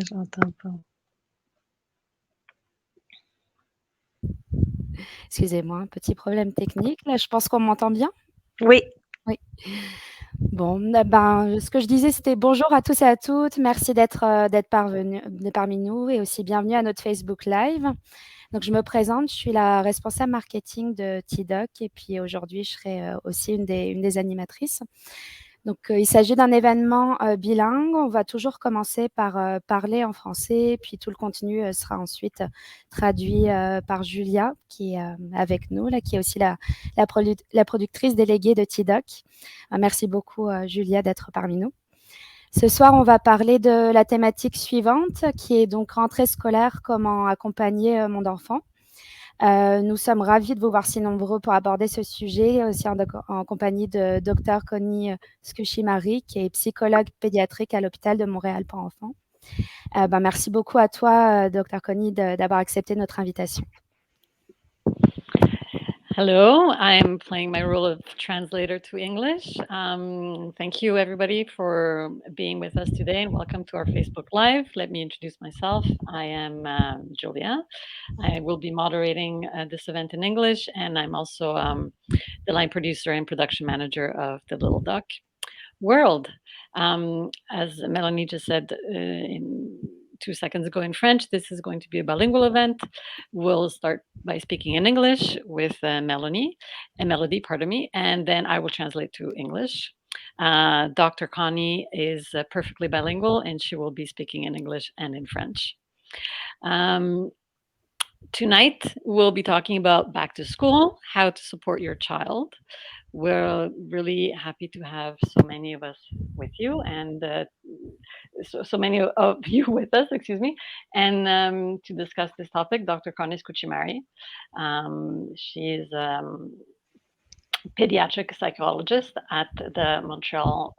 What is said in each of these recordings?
J'entends pas. Excusez-moi, un petit problème technique. Là, je pense qu'on m'entend bien? Oui. Oui. Bon, ce que je disais, c'était bonjour à tous et à toutes. Merci d'être parmi nous et aussi bienvenue à notre Facebook Live. Donc, je me présente, je suis la responsable marketing de TDOC et puis aujourd'hui, je serai aussi une des animatrices. Donc, il s'agit d'un événement bilingue. On va toujours commencer par parler en français, puis tout le contenu sera ensuite traduit par Julia, qui est avec nous, là, qui est aussi la productrice déléguée de TDOC. Merci beaucoup, Julia, d'être parmi nous. Ce soir, on va parler de la thématique suivante, qui est donc rentrée scolaire, comment accompagner mon enfant. Nous sommes ravis de vous voir si nombreux pour aborder ce sujet, aussi en compagnie de Dr Connie Skushimari, qui est psychologue pédiatrique à l'hôpital de Montréal pour enfants. Merci beaucoup à toi, Dr Connie, d'avoir accepté notre invitation. Hello, I'm playing my role of translator to English. Thank you, everybody, for being with us today, and welcome to our Facebook Live. Let me introduce myself. I am Julia. I will be moderating this event in English, and I'm also the line producer and production manager of the Little Duck World. As Melanie just said in 2 seconds ago in French, this is going to be a bilingual event. We'll start by speaking in English with Melody, pardon me, and then I will translate to English. Dr. Connie is perfectly bilingual, and she will be speaking in English and in French. Tonight, we'll be talking about back to school, how to support your child. We're really happy to have so many of us with you and so many of you with us, excuse me, and to discuss this topic, Dr. Connie Skuchimari. She's pediatric psychologist at the Montreal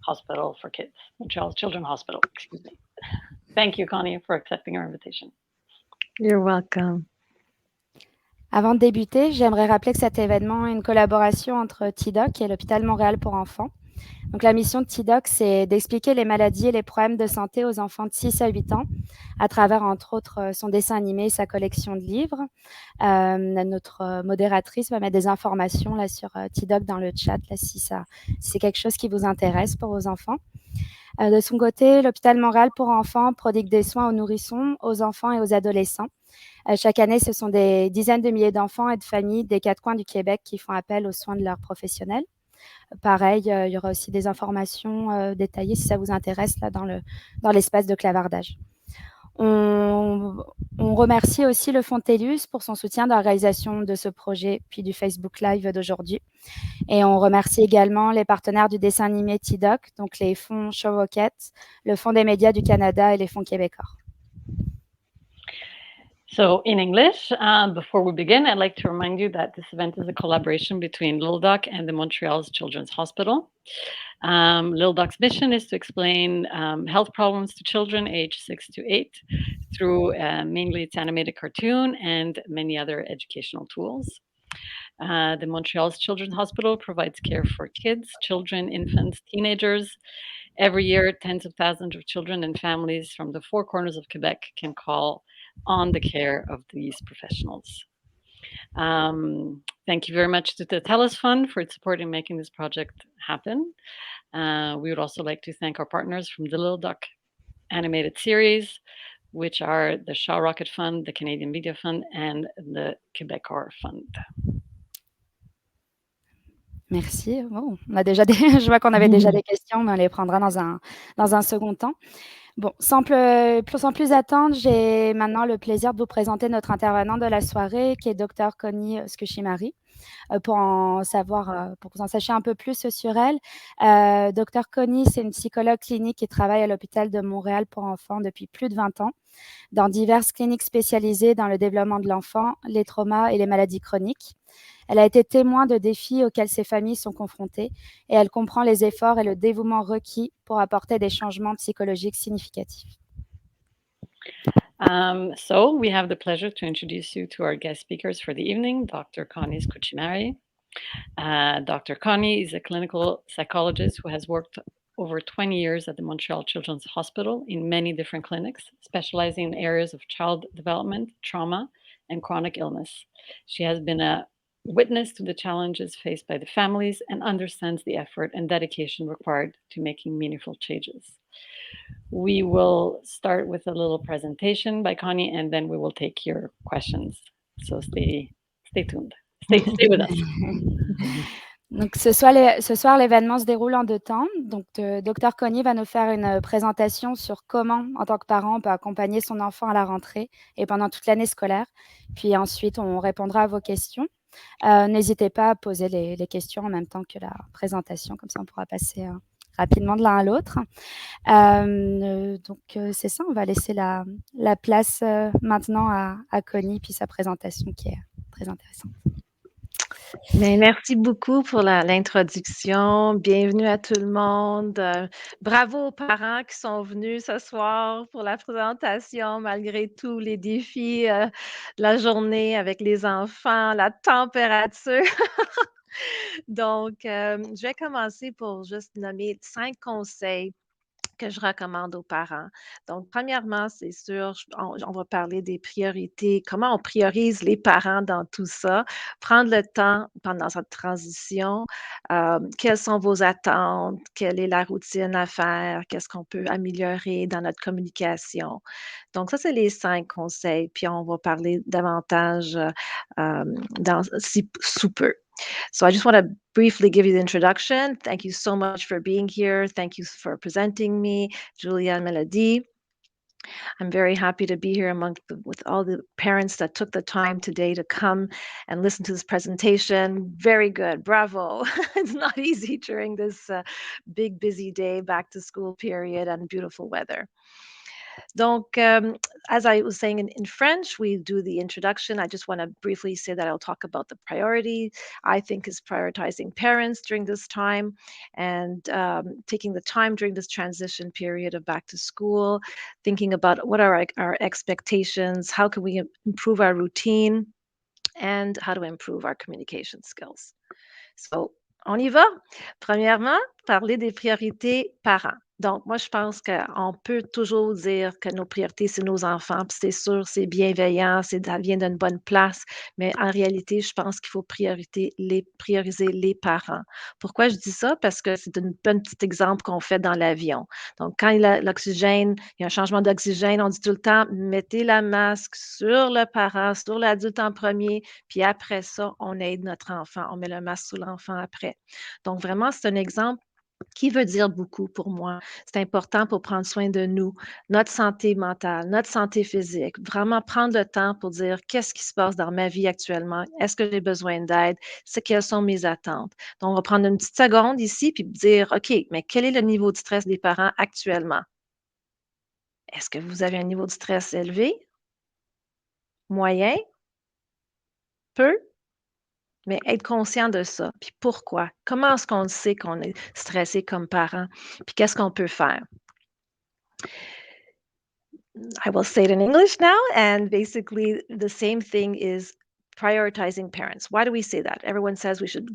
Hospital for Kids, Montreal Children's Hospital, excuse me. Thank you, Connie, for accepting our invitation. You're welcome. Avant de débuter, j'aimerais rappeler que cet événement est une collaboration entre TDOC et l'hôpital Montréal pour enfants. Donc, la mission de TDOC, c'est d'expliquer les maladies et les problèmes de santé aux enfants de 6 à 8 ans à travers, entre autres, son dessin animé et sa collection de livres. Notre modératrice va mettre des informations là, sur TDOC dans le chat là, si c'est quelque chose qui vous intéresse pour vos enfants. De son côté, l'hôpital Montréal pour enfants prodigue des soins aux nourrissons, aux enfants et aux adolescents. Chaque année, ce sont des dizaines de milliers d'enfants et de familles des 4 coins du Québec qui font appel aux soins de leurs professionnels. Pareil, il y aura aussi des informations détaillées si ça vous intéresse là, dans l'espace de clavardage. On remercie aussi le Fonds TELUS pour son soutien dans la réalisation de ce projet, puis du Facebook Live d'aujourd'hui. Et on remercie également les partenaires du dessin animé TDOC, donc les fonds Show Rocket, le Fonds des médias du Canada et les fonds québécois. So in English, before we begin, I'd like to remind you that this event is a collaboration between Little Duck and the Montreal's Children's Hospital. Little Duck's mission is to explain health problems to children aged 6 to 8 through mainly its animated cartoon and many other educational tools. The Montreal's Children's Hospital provides care for kids, children, infants, teenagers. Every year, tens of thousands of children and families from the 4 corners of Quebec can call on the care of these professionals. Thank you very much to the TELUS Fund for its support in making this project happen. We would also like to thank our partners from the Little Duck animated series, which are the Shaw Rocket Fund, the Canadian Media Fund, and the Québecor Fund. Merci. Oh, on a déjà je vois qu'on avait déjà des questions, mais on les prendra dans un second temps. Bon, sans plus attendre, j'ai maintenant le plaisir de vous présenter notre intervenant de la soirée, qui est Dr Connie Skuchimari. Pour que vous en sachiez un peu plus sur elle. Dr Connie, c'est une psychologue clinique qui travaille à l'hôpital de Montréal pour enfants depuis plus de 20 ans, dans diverses cliniques spécialisées dans le développement de l'enfant, les traumas et les maladies chroniques. Elle a été témoin de défis auxquels ces familles sont confrontées et elle comprend les efforts et le dévouement requis pour apporter des changements psychologiques significatifs. So we have the pleasure to introduce you to our guest speakers for the evening, Dr. Connie Skuchimari. Dr. Connie is a clinical psychologist who has worked over 20 years at the Montreal Children's Hospital in many different clinics, specializing in areas of child development, trauma, and chronic illness. She has been a witness to the challenges faced by the families and understands the effort and dedication required to making meaningful changes. We will start with a little presentation by Connie, and then we will take your questions. So stay tuned. Stay with us. Donc, ce soir, l'événement se déroule en 2 temps. Donc, Dr Connie va nous faire une présentation sur comment, en tant que parent, on peut accompagner son enfant à la rentrée et pendant toute l'année scolaire. Puis ensuite, on répondra à vos questions. N'hésitez pas à poser les questions en même temps que la présentation, comme ça on pourra passer rapidement de l'un à l'autre. Donc, c'est ça, on va laisser la place maintenant à Connie, puis sa présentation qui est très intéressante. Mais merci beaucoup pour l'introduction. Bienvenue à tout le monde. Bravo aux parents qui sont venus ce soir pour la présentation, malgré tous les défis de la journée avec les enfants, la température. Donc, je vais commencer pour juste nommer 5 conseils que je recommande aux parents. Donc, premièrement, c'est sûr, on va parler des priorités, comment on priorise les parents dans tout ça, prendre le temps pendant cette transition, quelles sont vos attentes, quelle est la routine à faire, qu'est-ce qu'on peut améliorer dans notre communication. Donc, ça, c'est les 5 conseils, puis on va parler davantage sous peu. So I just want to briefly give you the introduction. Thank you so much for being here. Thank you for presenting me, Julia and Melody. I'm very happy to be here with all the parents that took the time today to come and listen to this presentation. Very good. Bravo. It's not easy during this big, busy day, back to school period and beautiful weather. Donc, as I was saying in French, we do the introduction. I just want to briefly say that I'll talk about the priority I think is prioritizing parents during this time and taking the time during this transition period of back to school, thinking about what are our expectations, how can we improve our routine, and how to improve our communication skills. So, on y va. Premièrement, parler des priorités parents. Donc, moi, je pense qu'on peut toujours dire que nos priorités, c'est nos enfants, puis c'est sûr, c'est bienveillant, ça vient d'une bonne place, mais en réalité, je pense qu'il faut prioriser les parents. Pourquoi je dis ça? Parce que c'est un petit exemple qu'on fait dans l'avion. Donc, quand il y a l'oxygène, il y a un changement d'oxygène, on dit tout le temps, mettez la masque sur le parent, sur l'adulte en premier, puis après ça, on aide notre enfant, on met le masque sur l'enfant après. Donc, vraiment, c'est un exemple qui veut dire beaucoup pour moi. C'est important pour prendre soin de nous, notre santé mentale, notre santé physique. Vraiment prendre le temps pour dire qu'est-ce qui se passe dans ma vie actuellement? Est-ce que j'ai besoin d'aide? Quelles sont mes attentes? Donc, on va prendre une petite seconde ici puis dire, OK, mais quel est le niveau de stress des parents actuellement? Est-ce que vous avez un niveau de stress élevé? Moyen? Peu? Mais être conscient de ça, puis pourquoi? Comment est-ce qu'on sait qu'on est stressé comme parent? Puis qu'est-ce qu'on peut faire? I will say it in English now, and basically the same thing is prioritizing parents. Why do we say that? Everyone says we should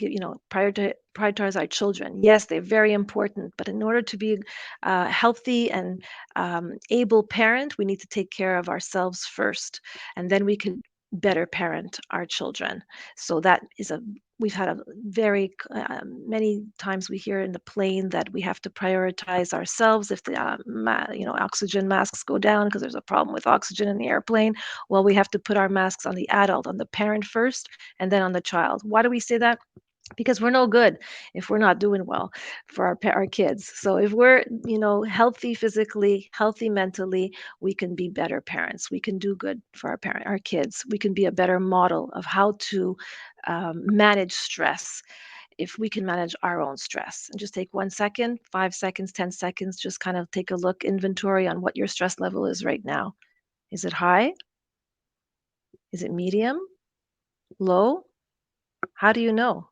prioritize our children. Yes, they're very important, but in order to be a healthy and able parent, we need to take care of ourselves first, and then we can better parent our children. So that is we've had a very many times we hear in the plane that we have to prioritize ourselves if the oxygen masks go down because there's a problem with oxygen in the airplane. Well, we have to put our masks on the adult, on the parent first, and then on the child. Why do we say that? Because we're no good if we're not doing well for our kids. So if we're healthy physically, healthy mentally, we can be better parents. We can do good for our kids. We can be a better model of how to manage stress if we can manage our own stress. And just take 1 second, 5 seconds, 10 seconds, just kind of take a look, inventory on what your stress level is right now. Is it high? Is it medium? Low? How do you know?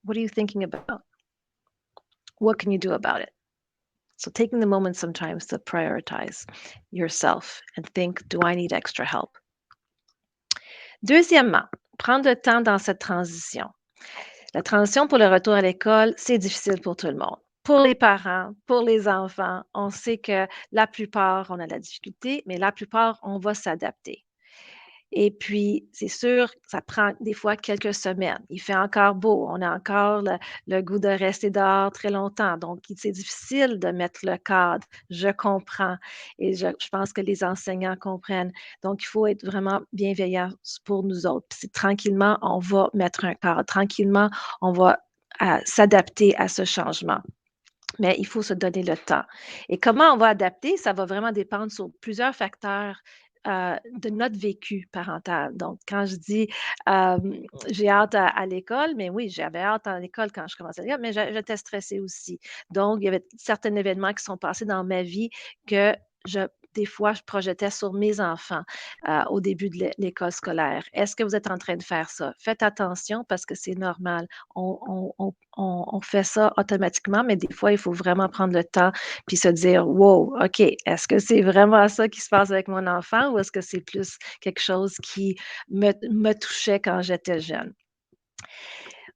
What are you thinking about? What can you do about it? So taking the moment sometimes to prioritize yourself and think, do I need extra help? Deuxièmement, prendre le temps dans cette transition. La transition pour le retour à l'école, c'est difficile pour tout le monde. pour les parents, pour les enfants, on sait que la plupart, on a de la difficulté, mais la plupart, on va s'adapter. Et puis, c'est sûr, ça prend des fois quelques semaines. Il fait encore beau, on a encore le goût de rester dehors très longtemps. Donc, c'est difficile de mettre le cadre. Je comprends et je pense que les enseignants comprennent. Donc, il faut être vraiment bienveillant pour nous autres. Puis, tranquillement, on va mettre un cadre. Tranquillement, on va s'adapter à ce changement. Mais il faut se donner le temps. Et comment on va adapter, ça va vraiment dépendre sur plusieurs facteurs, de notre vécu parental. Donc quand je dis, j'ai hâte à l'école, mais oui, j'avais hâte à l'école quand je commençais l'école, mais j'étais stressée aussi. Donc il y avait certains événements qui sont passés dans ma vie que je des fois, je projetais sur mes enfants, au début de l'école scolaire. Est-ce que vous êtes en train de faire ça? Faites attention parce que c'est normal. On fait ça automatiquement, mais des fois, il faut vraiment prendre le temps puis se dire: «Wow, OK, est-ce que c'est vraiment ça qui se passe avec mon enfant ou est-ce que c'est plus quelque chose qui me touchait quand j'étais jeune?»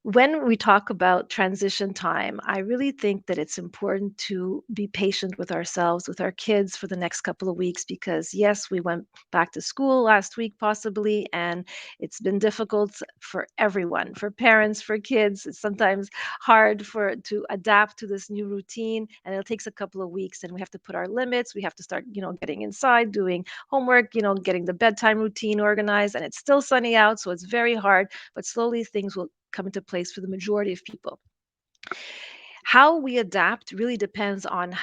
When we talk about transition time, I really think that it's important to be patient with ourselves, with our kids for the next couple of weeks, because yes, we went back to school last week, possibly, and it's been difficult for everyone, for parents, for kids. It's sometimes hard to adapt to this new routine, and it takes a couple of weeks, and we have to put our limits. We have to start, getting inside, doing homework, getting the bedtime routine organized, and it's still sunny out, so it's very hard, but slowly things will come into place for the majority of people. How we adapt really depends on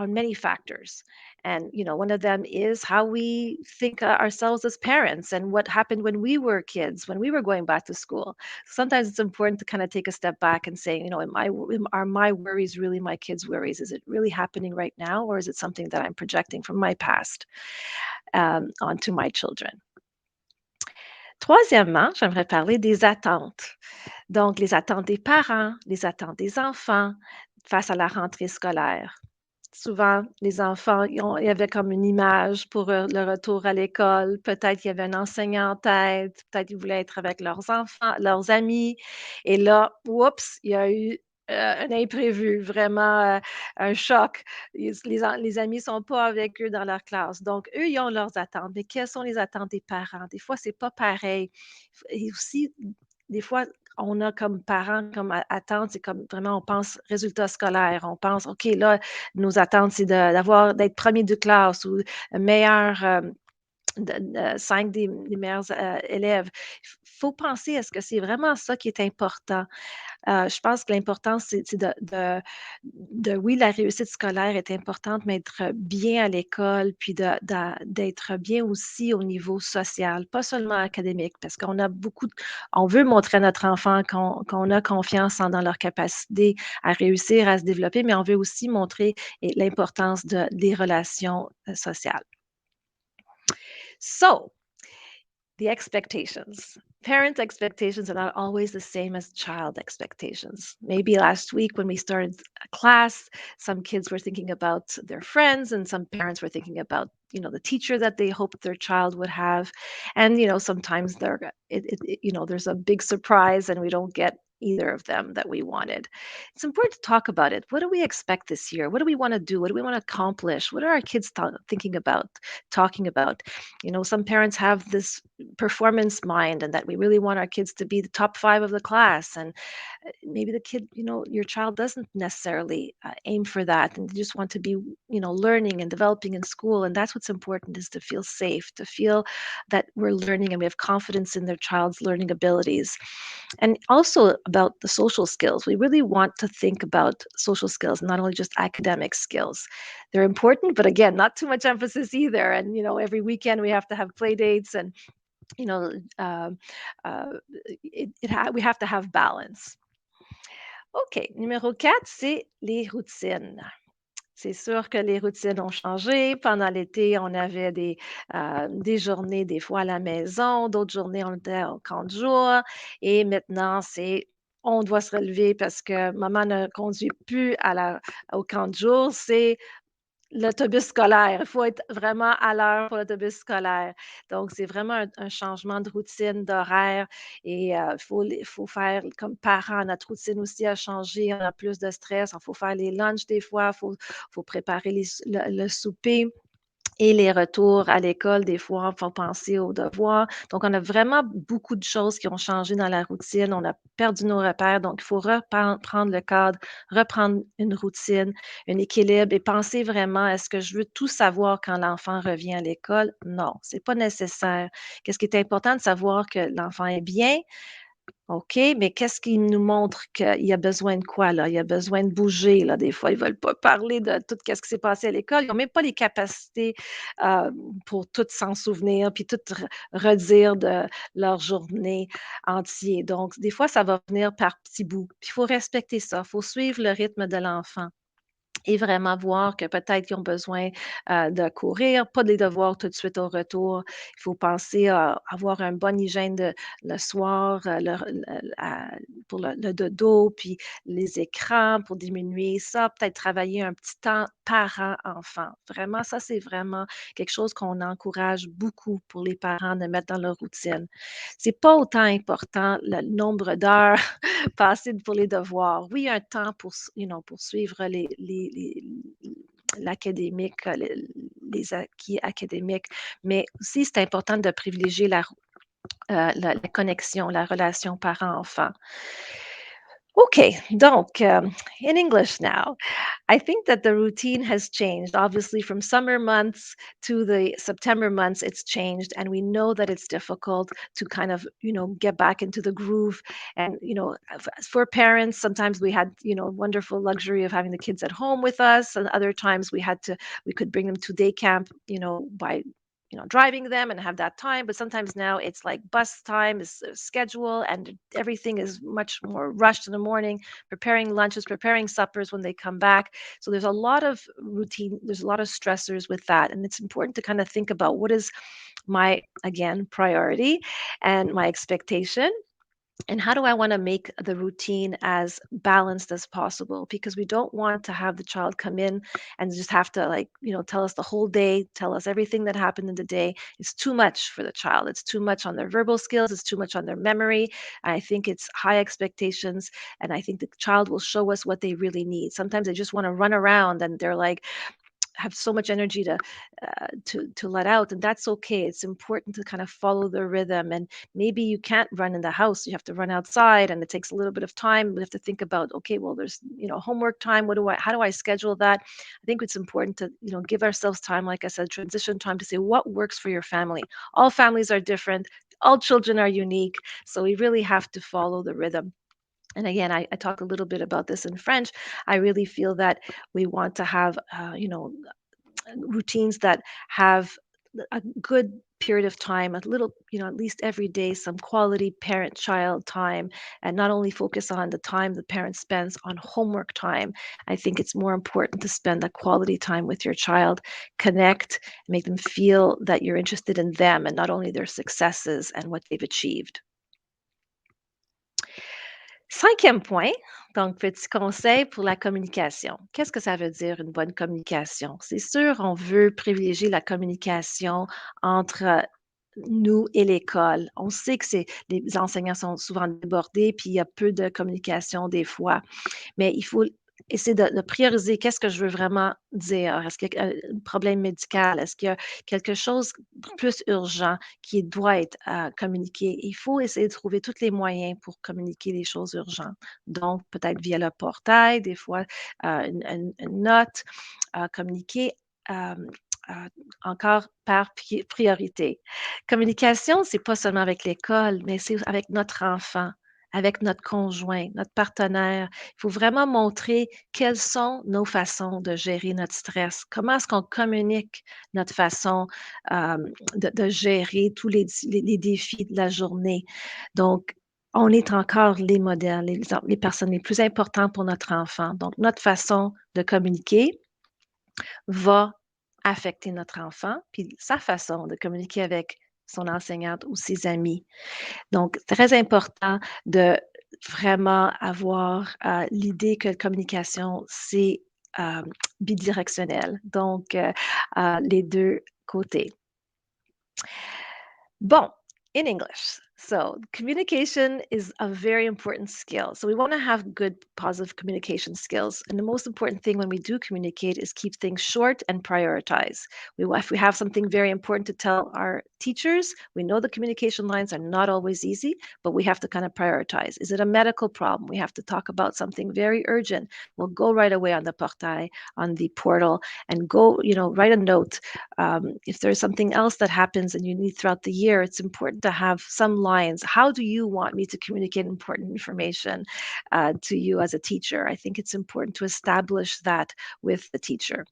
many factors. And one of them is how we think ourselves as parents and what happened when we were kids, when we were going back to school. Sometimes it's important to kind of take a step back and say, are my worries really my kids' worries? Is it really happening right now, or is it something that I'm projecting from my past onto my children? Troisièmement, j'aimerais parler des attentes. Donc, les attentes des parents, les attentes des enfants face à la rentrée scolaire. Souvent, les enfants, il y avait comme une image pour le retour à l'école. Peut-être qu'il y avait un enseignant en tête, peut-être qu'ils voulaient être avec leurs enfants, leurs amis. Et là, oups, il y a eu un imprévu, vraiment un choc. Les amis ne sont pas avec eux dans leur classe. Donc, eux, ils ont leurs attentes. Mais quelles sont les attentes des parents? Des fois, c'est pas pareil. Et aussi, des fois, on a comme parents, comme attente, c'est comme vraiment, on pense résultats scolaires. On pense, OK, là, nos attentes, c'est d'être premier de classe ou meilleur. 5 des meilleurs élèves. Il faut penser, est-ce que c'est vraiment ça qui est important? Je pense que l'important, c'est oui, la réussite scolaire est importante, mais être bien à l'école, puis d'être bien aussi au niveau social, pas seulement académique, parce on veut montrer à notre enfant qu'on a confiance dans leur capacité à réussir, à se développer, mais on veut aussi montrer l'importance des relations sociales. So, the expectations. Parent expectations are not always the same as child expectations. Maybe last week when we started a class, some kids were thinking about their friends and some parents were thinking about, the teacher that they hoped their child would have. And, sometimes there's a big surprise and we don't get either of them that we wanted. It's important to talk about it. What do we expect this year? What do we want to do? What do we want to accomplish? What are our kids thinking about, talking about? Some parents have this performance mind and that we really want our kids to be the top 5 of the class, and maybe the kid, your child doesn't necessarily aim for that and they just want to be, learning and developing in school. And that's what's important, is to feel safe, to feel that we're learning and we have confidence in their child's learning abilities. And also about the social skills, we really want to think about social skills, not only just academic skills. They're important, but again, not too much emphasis either. And every weekend we have to have play dates, and you know um, uh, we have to have balance. OK, numéro 4, c'est les routines. C'est sûr que les routines ont changé. Pendant l'été, on avait des journées, des fois à la maison, d'autres journées, on était au camp de jour. Et maintenant, on doit se relever parce que maman ne conduit plus au camp de jour. C'est l'autobus scolaire. Il faut être vraiment à l'heure pour l'autobus scolaire. Donc, c'est vraiment un changement de routine, d'horaire et faut faire comme parents, notre routine aussi a changé, on a plus de stress, il faut faire les lunchs des fois, faut préparer le souper. Et les retours à l'école, des fois, il faut penser aux devoirs. Donc, on a vraiment beaucoup de choses qui ont changé dans la routine. On a perdu nos repères. Donc, il faut reprendre le cadre, reprendre une routine, un équilibre et penser vraiment, est-ce que je veux tout savoir quand l'enfant revient à l'école? Non, c'est pas nécessaire. Qu'est-ce qui est important de savoir que l'enfant est bien, OK, mais qu'est-ce qui nous montre qu'il a besoin de quoi, là? Il a besoin de bouger, là, des fois, ils veulent pas parler de tout ce qui s'est passé à l'école. Ils ont même pas les capacités, heu, pour tout s'en souvenir, puis tout redire de leur journée entière. Donc des fois, ça va venir par petits bouts, puis il faut respecter ça, il faut suivre le rythme de l'enfant. Et vraiment voir que peut-être qu'ils ont besoin, de courir, pas des devoirs tout de suite au retour. Il faut penser à avoir un bonne hygiène le soir, pour le dodo, puis les écrans pour diminuer ça, peut-être travailler un petit temps parent-enfant. Vraiment, ça, c'est vraiment quelque chose qu'on encourage beaucoup pour les parents de mettre dans leur routine. C'est pas autant important le nombre d'heures passer pour les devoirs. Oui, un temps pour, pour suivre l'académique, les acquis académiques, mais aussi c'est important de privilégier la connexion, la relation parent-enfant. Okay, donc, in English now, I think that the routine has changed. Obviously, from summer months to the September months, it's changed. And we know that it's difficult to kind of, get back into the groove. And, for parents, sometimes we had, wonderful luxury of having the kids at home with us. And other times we could bring them to day camp, by driving them and have that time. But sometimes now it's like bus time is schedule and everything is much more rushed in the morning, preparing lunches, preparing suppers when they come back. So there's a lot of routine, there's a lot of stressors with that. And it's important to kind of think about what is my, again, priority and my expectation, and how do I want to make the routine as balanced as possible? Because we don't want to have the child come in and just have to, like, tell us the whole day, tell us everything that happened in the day. It's too much for the child. It's too much on their verbal skills, it's too much on their memory. I think it's high expectations, and I think the child will show us what they really need. Sometimes they just want to run around and they're like, have so much energy to let out, and that's okay. It's important to kind of follow the rhythm, and maybe you can't run in the house, you have to run outside, and it takes a little bit of time. We have to think about, okay, well, there's, homework time. How do I schedule that? I think it's important to, give ourselves time, like I said, transition time, to say what works for your family. All families are different, all children are unique, so we really have to follow the rhythm. And again, I talk a little bit about this in French. I really feel that we want to have, routines that have a good period of time, a little, at least every day, some quality parent child time, and not only focus on the time the parent spends on homework time. I think it's more important to spend that quality time with your child, connect, make them feel that you're interested in them and not only their successes and what they've achieved. Cinquième point, donc petit conseil pour la communication. Qu'est-ce que ça veut dire une bonne communication? C'est sûr, on veut privilégier la communication entre nous et l'école. On sait que les enseignants sont souvent débordés, puis il y a peu de communication des fois, mais il faut essayer de prioriser qu'est-ce que je veux vraiment dire. Est-ce qu'il y a un problème médical? Est-ce qu'il y a quelque chose de plus urgent qui doit être communiqué? Il faut essayer de trouver tous les moyens pour communiquer les choses urgentes. Donc, peut-être via le portail, des fois, une note, communiquer. euh, euh, Encore par priorité. Communication, c'est pas seulement avec l'école, mais c'est avec notre enfant, avec notre conjoint, notre partenaire. Il faut vraiment montrer quelles sont nos façons de gérer notre stress. Comment est-ce qu'on communique notre façon de gérer tous les défis de la journée. Donc, on est encore les modèles, les personnes les plus importantes pour notre enfant. Donc, notre façon de communiquer va affecter notre enfant, puis sa façon de communiquer avec son enseignante ou ses amis. Donc, très important de vraiment avoir l'idée que la communication, c'est bidirectionnel, donc les deux côtés. Bon, in English. So, communication is a very important skill. So, we want to have good, positive communication skills. And the most important thing when we do communicate is keep things short and prioritize. If we have something very important to tell our teachers, we know the communication lines are not always easy, but we have to kind of prioritize. Is it a medical problem? We have to talk about something very urgent. We'll go right away on the portail, on the portal, and go, write a note. If there's something else that happens and you need throughout the year, it's important to have some lines. How do you want me to communicate important information to you as a teacher? I think it's important to establish that with the teacher.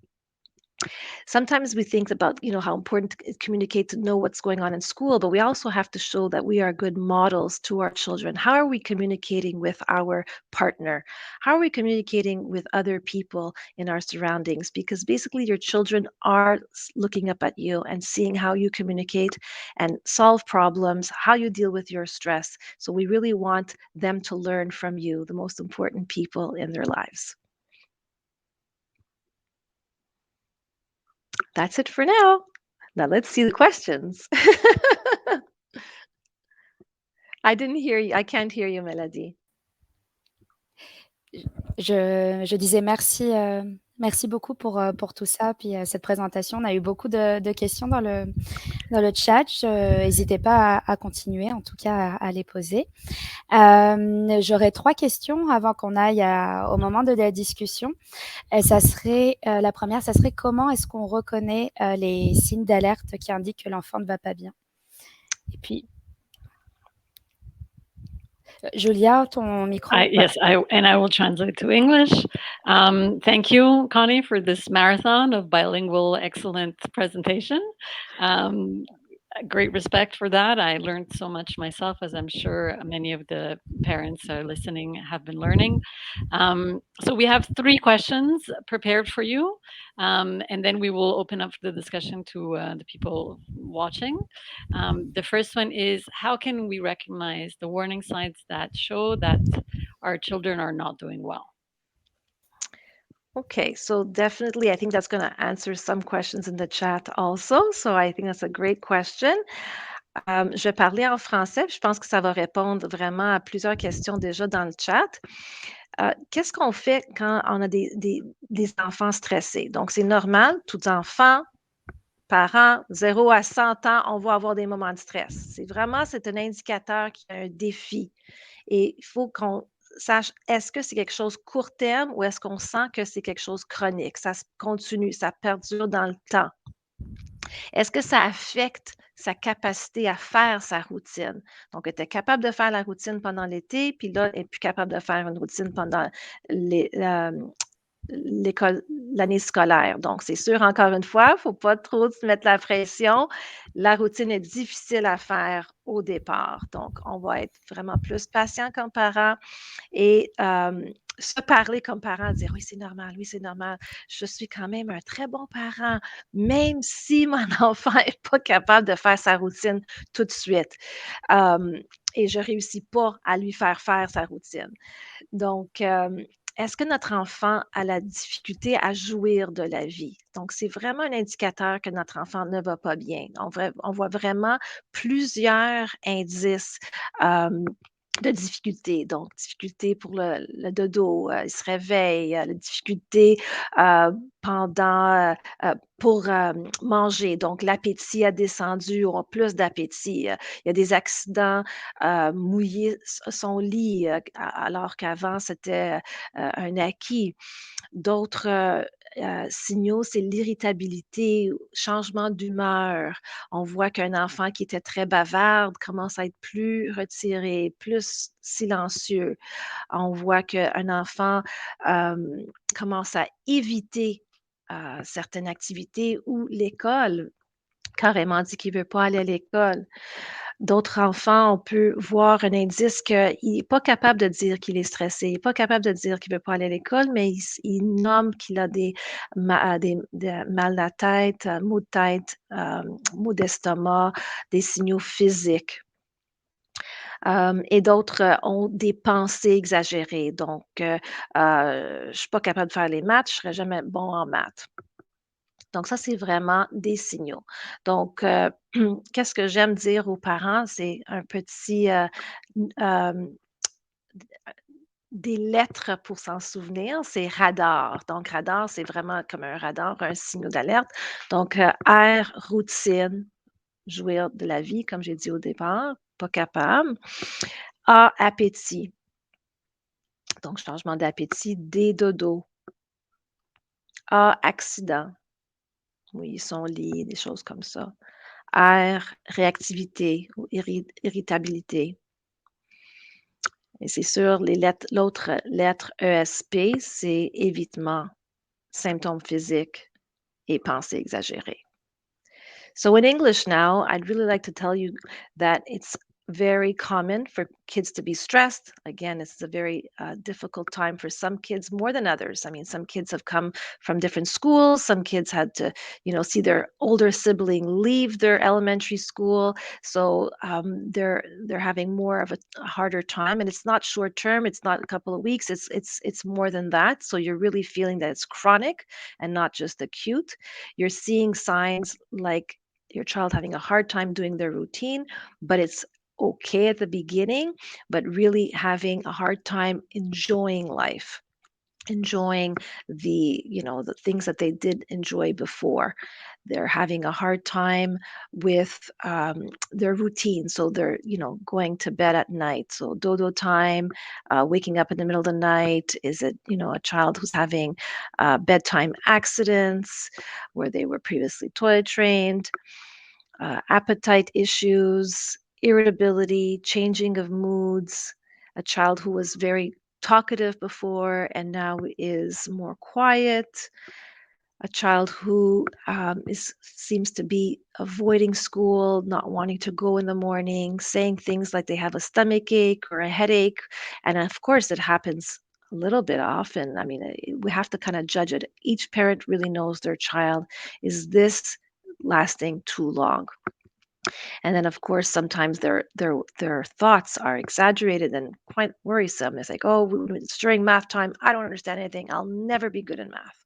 Sometimes we think about, how important to communicate to know what's going on in school, but we also have to show that we are good models to our children. How are we communicating with our partner? How are we communicating with other people in our surroundings? Because basically, your children are looking up at you and seeing how you communicate and solve problems, how you deal with your stress. So we really want them to learn from you, the most important people in their lives. That's it for now. Now let's see the questions. I didn't hear you. I can't hear you, Mélodie. Je disais merci, merci beaucoup pour tout ça, puis cette présentation. On a eu beaucoup de questions dans le chat. N'hésitez pas à continuer, en tout cas à les poser. J'aurais 3 questions avant qu'on aille au moment de la discussion. Ça serait, la première, ça serait comment est-ce qu'on reconnaît les signes d'alerte qui indiquent que l'enfant ne va pas bien? Et puis, Julia, ton micro. Yes, I will translate to English. Thank you, Connie, for this marathon of bilingual excellent presentation. Great respect for that. I learned so much myself, as I'm sure many of the parents listening have been learning. So we have 3 questions prepared for you, and then we will open up the discussion to the people watching. The first one is, how can we recognize the warning signs that show that our children are not doing well? Okay, so definitely, I think that's going to answer some questions in the chat also. So I think that's a great question. Je vais parler en français, puis je pense que ça va répondre vraiment à plusieurs questions déjà dans le chat. Qu'est-ce qu'on fait quand on a des enfants stressés? Donc, c'est normal, tous enfants, parents, 0 à 100 ans, on va avoir des moments de stress. C'est un indicateur qu'il y a un défi. Et il faut qu'on sache, est-ce que c'est quelque chose court terme ou est-ce qu'on sent que c'est quelque chose chronique? Ça se continue, ça perdure dans le temps. Est-ce que ça affecte sa capacité à faire sa routine? Donc, elle était capable de faire la routine pendant l'été, puis là, elle n'est plus capable de faire une routine pendant l'année scolaire. Donc, c'est sûr, encore une fois, il ne faut pas trop se mettre la pression. La routine est difficile à faire au départ. Donc, on va être vraiment plus patient comme parent et se parler comme parent, dire oui, c'est normal, je suis quand même un très bon parent, même si mon enfant n'est pas capable de faire sa routine tout de suite. Et je ne réussis pas à lui faire sa routine. Donc, est-ce que notre enfant a la difficulté à jouir de la vie? Donc, c'est vraiment un indicateur que notre enfant ne va pas bien. On voit vraiment plusieurs indices de difficultés. Donc, difficulté pour le dodo, il se réveille, la difficulté pour manger. Donc, l'appétit a descendu, on a plus d'appétit. Il y a des accidents, mouiller son lit, alors qu'avant, c'était un acquis. D'autres signaux, c'est l'irritabilité, changement d'humeur. On voit qu'un enfant qui était très bavarde commence à être plus retiré, plus silencieux. On voit qu'un enfant commence à éviter certaines activités ou l'école, carrément dit qu'il ne veut pas aller à l'école. D'autres enfants, on peut voir un indice qu'il n'est pas capable de dire qu'il est stressé, il n'est pas capable de dire qu'il ne veut pas aller à l'école, mais il nomme qu'il a des mal de la tête, maux de tête, maux d'estomac, des signaux physiques. Et d'autres ont des pensées exagérées. Donc, je suis pas capable de faire les maths, je serai jamais bon en maths. Donc ça, c'est vraiment des signaux. Donc, qu'est-ce que j'aime dire aux parents? C'est un petit, n des lettres pour s'en souvenir, c'est radar. Donc radar, c'est vraiment comme un radar, un signal d'alerte. Donc, R, routine, jouir de la vie, comme j'ai dit au départ, pas capable. A, appétit. Donc changement d'appétit. D, dodo. A, accident. Oui, son lit, des choses comme ça. R, réactivité ou irritabilité. Et c'est sûr, l'autre lettre ESP, c'est évitement, symptômes physiques et pensées exagérées. So in English now, I'd really like to tell you that it's very common for kids to be stressed. Again, it's a very difficult time for some kids more than others. I mean, some kids have come from different schools. Some kids had to, see their older sibling leave their elementary school, so they're having more of a harder time. And it's not short term. It's not a couple of weeks. It's more than that. So you're really feeling that it's chronic and not just acute. You're seeing signs like your child having a hard time doing their routine, but it's okay at the beginning, but really having a hard time enjoying life, enjoying the things that they did enjoy before. They're having a hard time with their routine. So they're, going to bed at night. So dodo time, waking up in the middle of the night. Is it, a child who's having bedtime accidents where they were previously toilet trained? Appetite issues, irritability, changing of moods, a child who was very talkative before and now is more quiet, a child who seems to be avoiding school, not wanting to go in the morning, saying things like they have a stomach ache or a headache, and of course it happens a little bit often. I mean, we have to kind of judge it. Each parent really knows their child. Is this lasting too long? And then, of course, sometimes their thoughts are exaggerated and quite worrisome. It's like, oh, it's during math time. I don't understand anything. I'll never be good in math.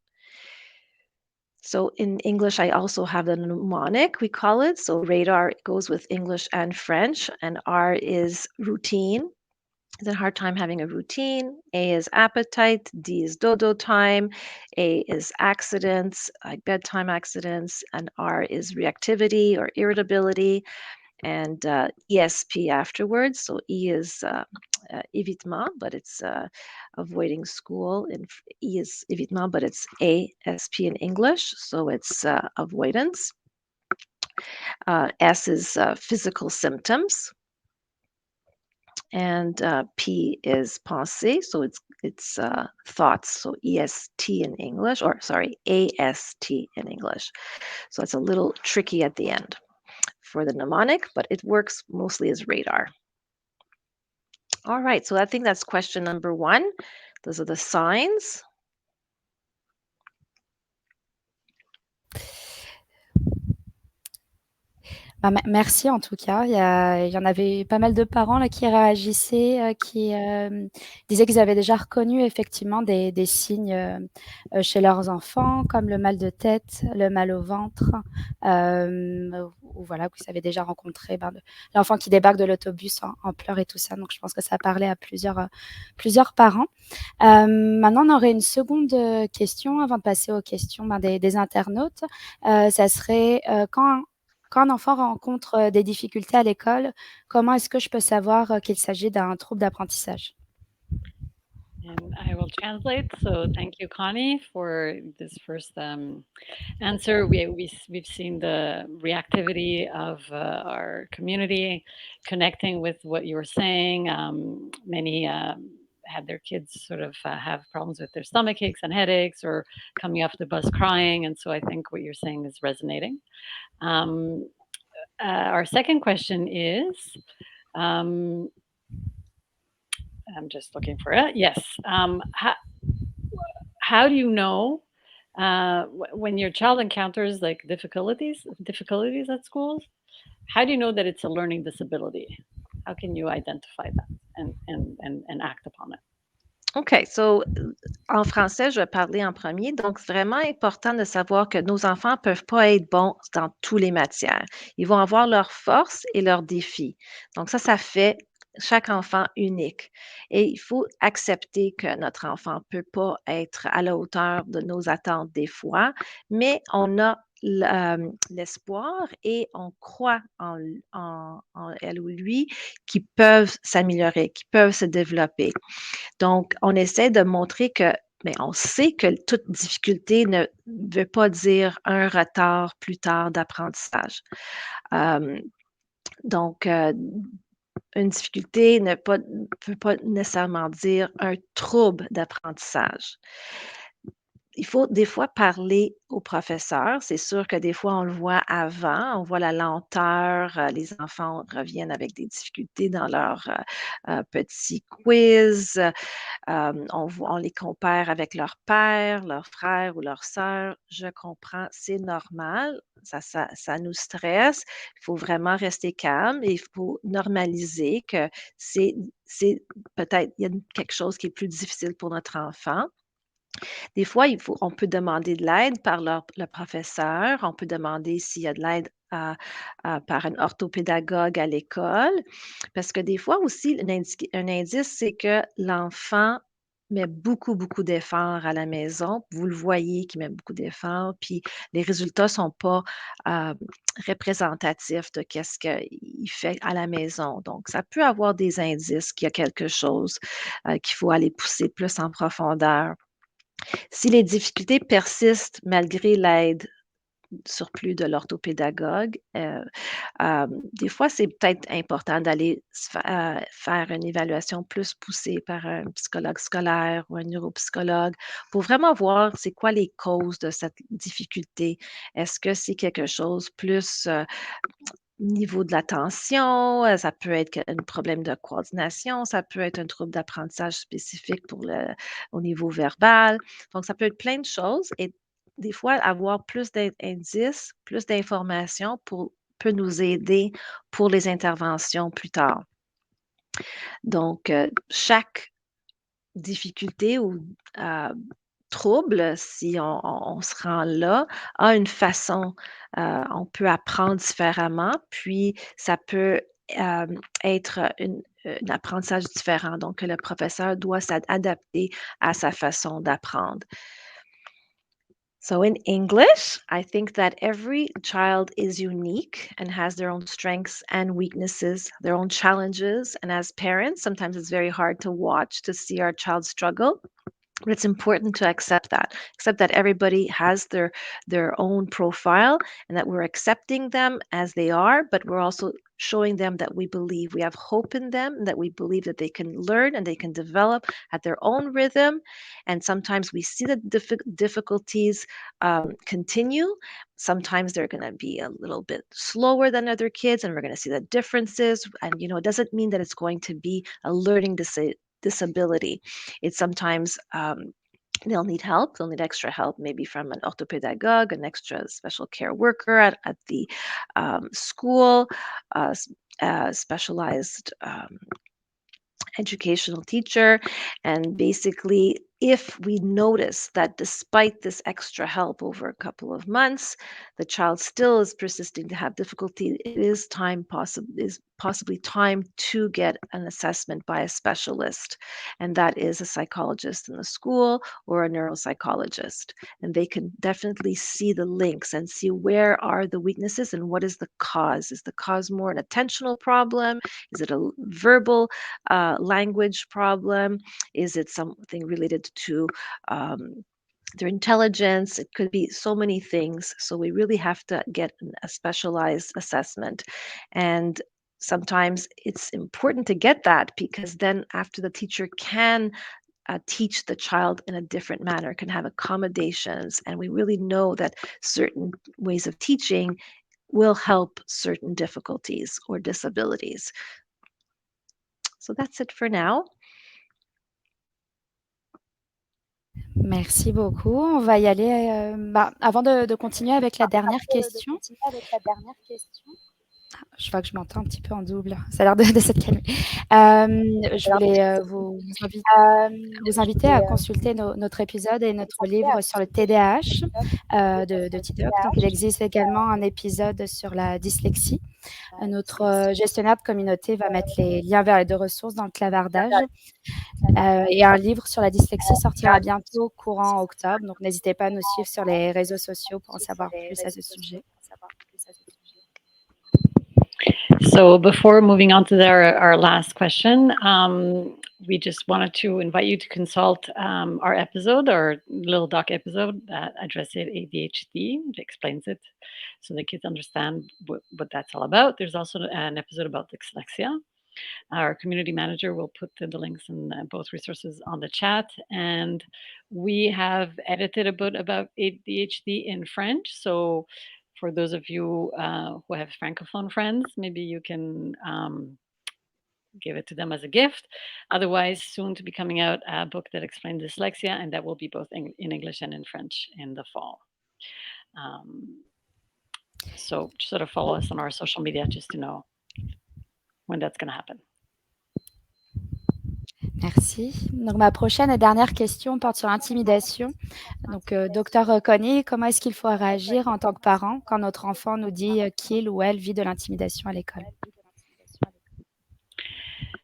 So in English, I also have the mnemonic, we call it. So radar goes with English and French, and R is routine. It's a hard time having a routine. A is appetite. D is dodo time. A is accidents, like bedtime accidents. And R is reactivity or irritability, and ESP afterwards. So E is évitement, but it's avoiding school. And E is évitement, but it's ASP in English. So it's avoidance. S is physical symptoms. And P is pensée, so it's thoughts. So EST in English, or sorry, AST in English. So it's a little tricky at the end for the mnemonic, but it works mostly as radar. All right, so I think that's question number 1. Those are the signs. Merci en tout cas. Il y en avait pas mal de parents là qui réagissaient, qui disaient qu'ils avaient déjà reconnu effectivement des signes chez leurs enfants, comme le mal de tête, le mal au ventre, ou voilà, que vous avez déjà rencontré l'enfant qui débarque de l'autobus en pleurs et tout ça. Donc je pense que ça parlait à plusieurs parents. Maintenant, on aurait une seconde question avant de passer aux questions des internautes. Ça serait quand un enfant rencontre des difficultés à l'école, comment est-ce que je peux savoir qu'il s'agit d'un trouble d'apprentissage? And I will translate. So thank you, Connie, for this first answer. We've seen the reactivity of our community connecting with what you were saying. Many had their kids sort of have problems with their stomach aches and headaches or coming off the bus crying. And so I think what you're saying is resonating. Our second question is, I'm just looking for it. Yes. How do you know when your child encounters like difficulties at schools? How do you know that it's a learning disability? How can you identify that and act upon it? OK, so en français, je vais parler en premier. Donc, c'est vraiment important de savoir que nos enfants ne peuvent pas être bons dans toutes les matières. Ils vont avoir leurs forces et leurs défis. Donc, ça fait chaque enfant unique. Et il faut accepter que notre enfant ne peut pas être à la hauteur de nos attentes des fois, mais on a l'espoir et on croit en elle ou lui qui peuvent s'améliorer, qui peuvent se développer. Donc, on essaie de montrer que, mais on sait que toute difficulté ne veut pas dire un retard plus tard d'apprentissage. Donc, une difficulté ne peut pas nécessairement dire un trouble d'apprentissage. Il faut des fois parler au professeur. C'est sûr que des fois, on le voit avant, on voit la lenteur, les enfants reviennent avec des difficultés dans leur petits quiz. On les compare avec leur père, leur frère ou leur sœur. Je comprends, c'est normal, ça nous stresse. Il faut vraiment rester calme et il faut normaliser que c'est peut-être il y a quelque chose qui est plus difficile pour notre enfant. Des fois, on peut demander de l'aide par le professeur, on peut demander s'il y a de l'aide par un orthopédagogue à l'école. Parce que des fois aussi, un indice, c'est que l'enfant met beaucoup, beaucoup d'efforts à la maison. Vous le voyez qu'il met beaucoup d'efforts, puis les résultats ne sont pas euh, représentatifs de ce qu'il fait à la maison. Donc, ça peut avoir des indices qu'il y a quelque chose qu'il faut aller pousser plus en profondeur. Si les difficultés persistent malgré l'aide surplus de l'orthopédagogue, des fois, c'est peut-être important d'aller faire une évaluation plus poussée par un psychologue scolaire ou un neuropsychologue pour vraiment voir c'est quoi les causes de cette difficulté. Est-ce que c'est quelque chose plus niveau de l'attention, ça peut être un problème de coordination, ça peut être un trouble d'apprentissage spécifique au niveau verbal. Donc, ça peut être plein de choses et des fois, avoir plus d'indices, plus d'informations peut nous aider pour les interventions plus tard. Donc, chaque difficulté ou trouble, si on se rend là, a une façon, on peut apprendre différemment, puis ça peut être un apprentissage différent. Donc, le professeur doit s'adapter à sa façon d'apprendre. So in English, I think that every child is unique and has their own strengths and weaknesses, their own challenges. And as parents, sometimes it's very hard to watch to see our child struggle. But it's important to accept that everybody has their own profile and that we're accepting them as they are, but we're also showing them that we believe we have hope in them and that we believe that they can learn and they can develop at their own rhythm. And sometimes we see the difficulties continue. Sometimes they're going to be a little bit slower than other kids, and we're going to see the differences. And it doesn't mean that it's going to be a learning disability. It's sometimes they'll need help. They'll need extra help, maybe from an orthopedagogue, an extra special care worker at the school, specialized educational teacher. And basically, if we notice that despite this extra help over a couple of months, the child still is persisting to have difficulty, it is possibly time to get an assessment by a specialist. And that is a psychologist in the school or a neuropsychologist. And they can definitely see the links and see where are the weaknesses and what is the cause. Is the cause more an attentional problem? Is it a verbal language problem? Is it something related to their intelligence? It could be so many things. So we really have to get a specialized assessment. And sometimes it's important to get that because then after the teacher can teach the child in a different manner, can have accommodations. And we really know that certain ways of teaching will help certain difficulties or disabilities. So that's it for now. Merci beaucoup. On va y aller. Avant de continuer avec la dernière question, Je vois que je m'entends un petit peu en double. Ça a l'air de s'être calmé. Je voulais vous inviter à consulter notre épisode et notre livre sur le TDAH de Tidoc. Donc, il existe également un épisode sur la dyslexie. Notre gestionnaire de communauté va mettre les liens vers les deux ressources dans le clavardage. Et un livre sur la dyslexie sortira bientôt courant octobre. Donc, n'hésitez pas à nous suivre sur les réseaux sociaux pour en savoir plus à ce sujet. So before moving on to our last question, we just wanted to invite you to consult our episode, our little doc episode that addresses ADHD, which explains it so the kids understand what that's all about. There's also an episode about dyslexia. Our community manager will put the links in both resources on the chat. And we have edited a bit about ADHD in French. So for those of you who have Francophone friends, maybe you can give it to them as a gift. Otherwise, soon to be coming out a book that explains dyslexia, and that will be both in English and in French in the fall. So sort of follow us on our social media just to know when that's going to happen. Merci. Donc, ma prochaine et dernière question porte sur l'intimidation. Donc, docteur Connie, comment est-ce qu'il faut réagir en tant que parent quand notre enfant nous dit qu'il ou elle vit de l'intimidation à l'école?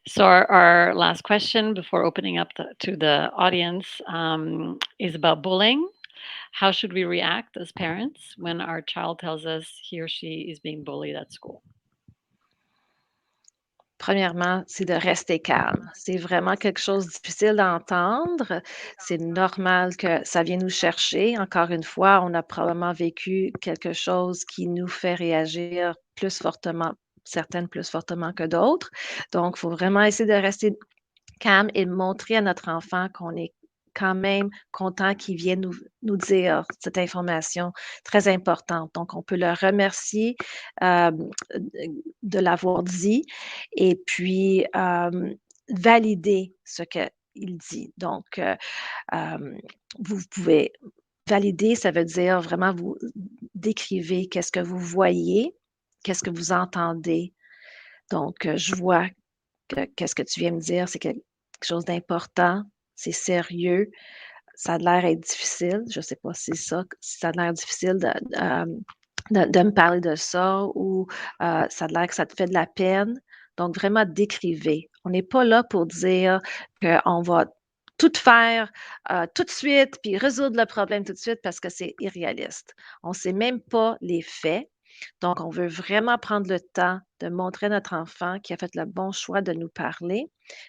So our last question before opening up to the audience is about bullying. How should we react as parents when our child tells us he or she is being bullied at school? Premièrement, c'est de rester calme. C'est vraiment quelque chose de difficile d'entendre. C'est normal que ça vienne nous chercher. Encore une fois, on a probablement vécu quelque chose qui nous fait réagir plus fortement, certaines plus fortement que d'autres. Donc, il faut vraiment essayer de rester calme et de montrer à notre enfant qu'on est quand même content qu'il vienne nous dire cette information très importante. Donc, on peut le remercier de l'avoir dit et puis valider ce qu'il dit. Donc, vous pouvez valider, ça veut dire vraiment vous décrivez qu'est-ce que vous voyez, qu'est-ce que vous entendez. Donc, je vois qu'est-ce que tu viens me dire, c'est quelque chose d'important, c'est sérieux, ça a l'air être difficile. Je ne sais pas si ça a l'air difficile de me parler de ça ou ça a l'air que ça te fait de la peine. Donc, vraiment décrivez. On n'est pas là pour dire qu'on va tout faire tout de suite, puis résoudre le problème tout de suite parce que c'est irréaliste. On ne sait même pas les faits. Donc, on veut vraiment prendre le temps de montrer à notre enfant qui a fait le bon choix de nous parler,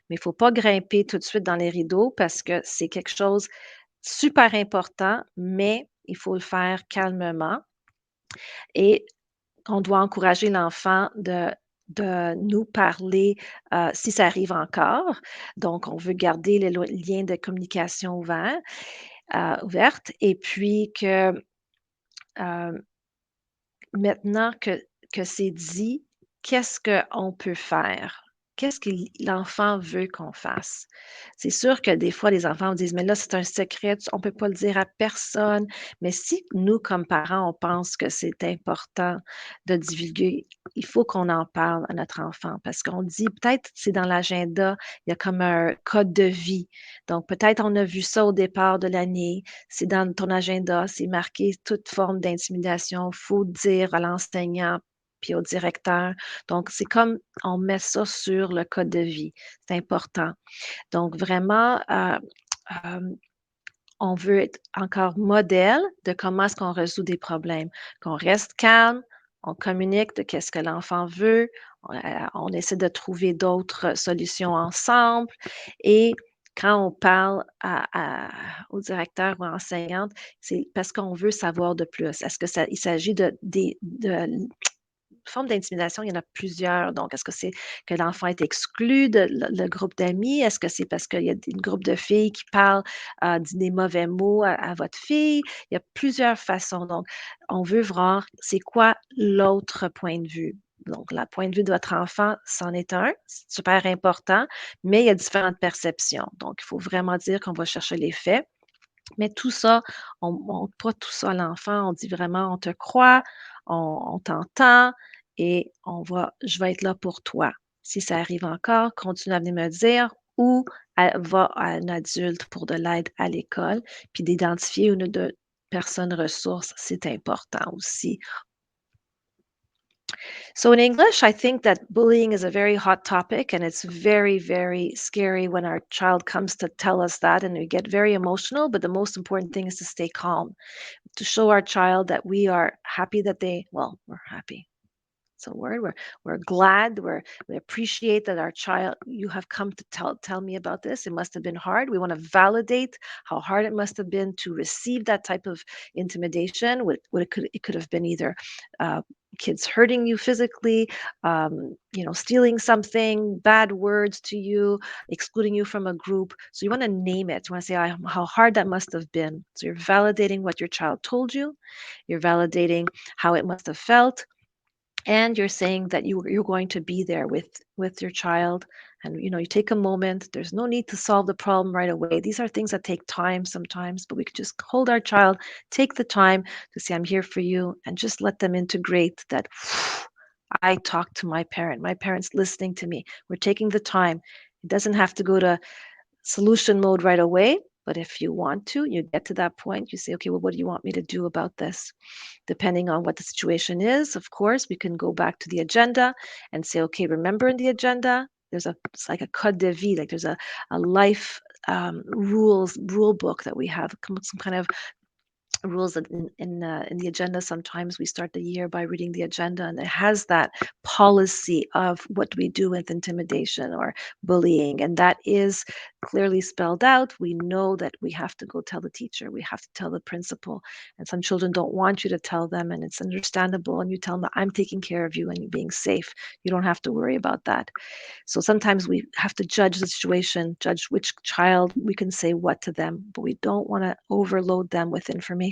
mais il ne faut pas grimper tout de suite dans les rideaux parce que c'est quelque chose de super important, mais il faut le faire calmement et on doit encourager l'enfant de nous parler si ça arrive encore. Donc, on veut garder les liens de communication ouverts et puis que maintenant que c'est dit, qu'est-ce qu'on peut faire? Qu'est-ce que l'enfant veut qu'on fasse? C'est sûr que des fois, les enfants me disent: «Mais là, c'est un secret, on ne peut pas le dire à personne». Mais si nous, comme parents, on pense que c'est important de divulguer, il faut qu'on en parle à notre enfant parce qu'on dit peut-être c'est dans l'agenda, il y a comme un code de vie. Donc peut-être on a vu ça au départ de l'année, c'est dans ton agenda, c'est marqué toute forme d'intimidation, il faut dire à l'enseignant puis au directeur. Donc, c'est comme on met ça sur le code de vie. C'est important. Donc, vraiment, on veut être encore modèle de comment est-ce qu'on résout des problèmes, qu'on reste calme, on communique de qu'est-ce que l'enfant veut, on essaie de trouver d'autres solutions ensemble et quand on parle au directeur ou à l'enseignante, c'est parce qu'on veut savoir de plus. Est-ce que il s'agit de formes d'intimidation, il y en a plusieurs. Donc, est-ce que c'est que l'enfant est exclu de le groupe d'amis? Est-ce que c'est parce qu'il y a une groupe de filles qui parlent, dit des mauvais mots à votre fille? Il y a plusieurs façons. Donc, on veut voir c'est quoi l'autre point de vue. Donc, le point de vue de votre enfant, c'en est un, c'est super important, mais il y a différentes perceptions. Donc, il faut vraiment dire qu'on va chercher les faits. Mais tout ça, on montre pas tout ça à l'enfant. On dit vraiment: «On te croit, on t'entend et je vais être là pour toi. Si ça arrive encore, continue à venir me le dire ou va à un adulte pour de l'aide à l'école, puis d'identifier une ou deux personnes ressources, c'est important aussi. So in English, I think that bullying is a very hot topic and it's very, very scary when our child comes to tell us that and we get very emotional. But the most important thing is to stay calm, to show our child that we are happy that we're happy. It's a word. We're glad. We appreciate that our child. You have come to tell me about this. It must have been hard. We want to validate how hard it must have been to receive that type of intimidation. It could have been either kids hurting you physically, stealing something, bad words to you, excluding you from a group. So you want to name it. You want to say how hard that must have been. So you're validating what your child told you. You're validating how it must have felt, and you're saying that you're going to be there with your child, and you take a moment. There's no need to solve the problem right away. These are things that take time sometimes, but we could just hold our child, take the time to say, I'm here for you, and just let them integrate that. I talked to my parent's listening to me. We're taking the time. It doesn't have to go to solution mode right away. But if you want to, you get to that point, you say, okay, well, what do you want me to do about this? Depending on what the situation is, of course, we can go back to the agenda and say, okay, remember in the agenda, it's like a code de vie, like there's a life rule book that we have, some kind of rules that in the agenda. Sometimes we start the year by reading the agenda, and it has that policy of what we do with intimidation or bullying, and that is clearly spelled out. We know that we have to go tell the teacher, we have to tell the principal, and some children don't want you to tell them, and it's understandable, and you tell them, I'm taking care of you and you're being safe, you don't have to worry about that. So sometimes we have to judge the situation, judge which child we can say what to them, but we don't want to overload them with information.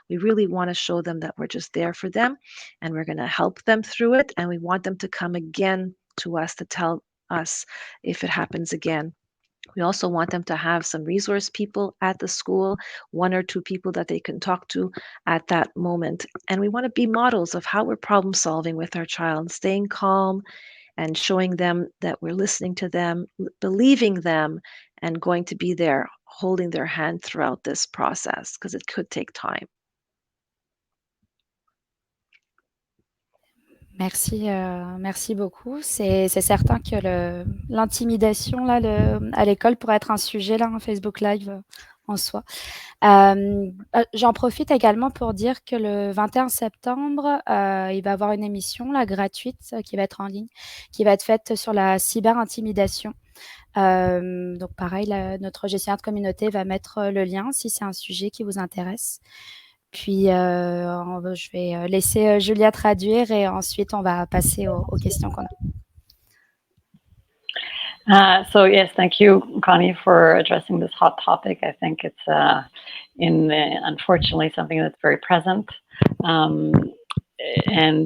We really want to show them that we're just there for them and we're going to help them through it. And we want them to come again to us to tell us if it happens again. We also want them to have some resource people at the school, one or two people that they can talk to at that moment. And we want to be models of how we're problem solving with our child, staying calm and showing them that we're listening to them, believing them, and going to be there holding their hand throughout this process because it could take time. Merci beaucoup. C'est certain que l'intimidation là, à l'école pourrait être un sujet là, un Facebook Live en soi. J'en profite également pour dire que le 21 septembre, il va y avoir une émission là, gratuite qui va être en ligne, qui va être faite sur la cyber-intimidation. Donc pareil, notre gestionnaire de communauté va mettre le lien si c'est un sujet qui vous intéresse. Puis, je vais laisser Julia traduire et ensuite on va passer aux questions qu'on a. So yes, thank you, Connie, for addressing this hot topic. I think it's unfortunately something that's very present, and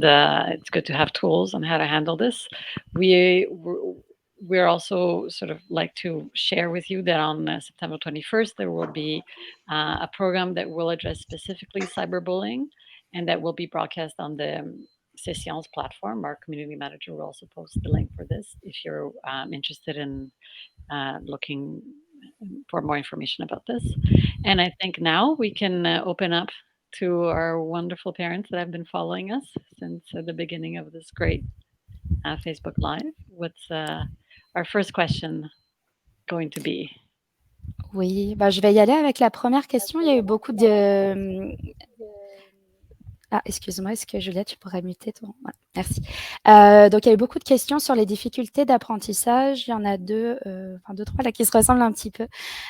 it's good to have tools on how to handle this. We're also sort of like to share with you that on September 21st, there will be a program that will address specifically cyberbullying, and that will be broadcast on the Sessions platform. Our community manager will also post the link for this if you're interested in looking for more information about this. And I think now we can open up to our wonderful parents that have been following us since the beginning of this great Facebook Live. What's our first question going to be? Oui, je vais y aller avec la première question. Il y a eu beaucoup de... Ah, excuse-moi, est-ce que Juliette, tu pourrais muter ton... Voilà, merci. Donc, il y a eu beaucoup de questions sur les difficultés d'apprentissage. Il y en a deux, trois là qui se ressemblent un petit peu.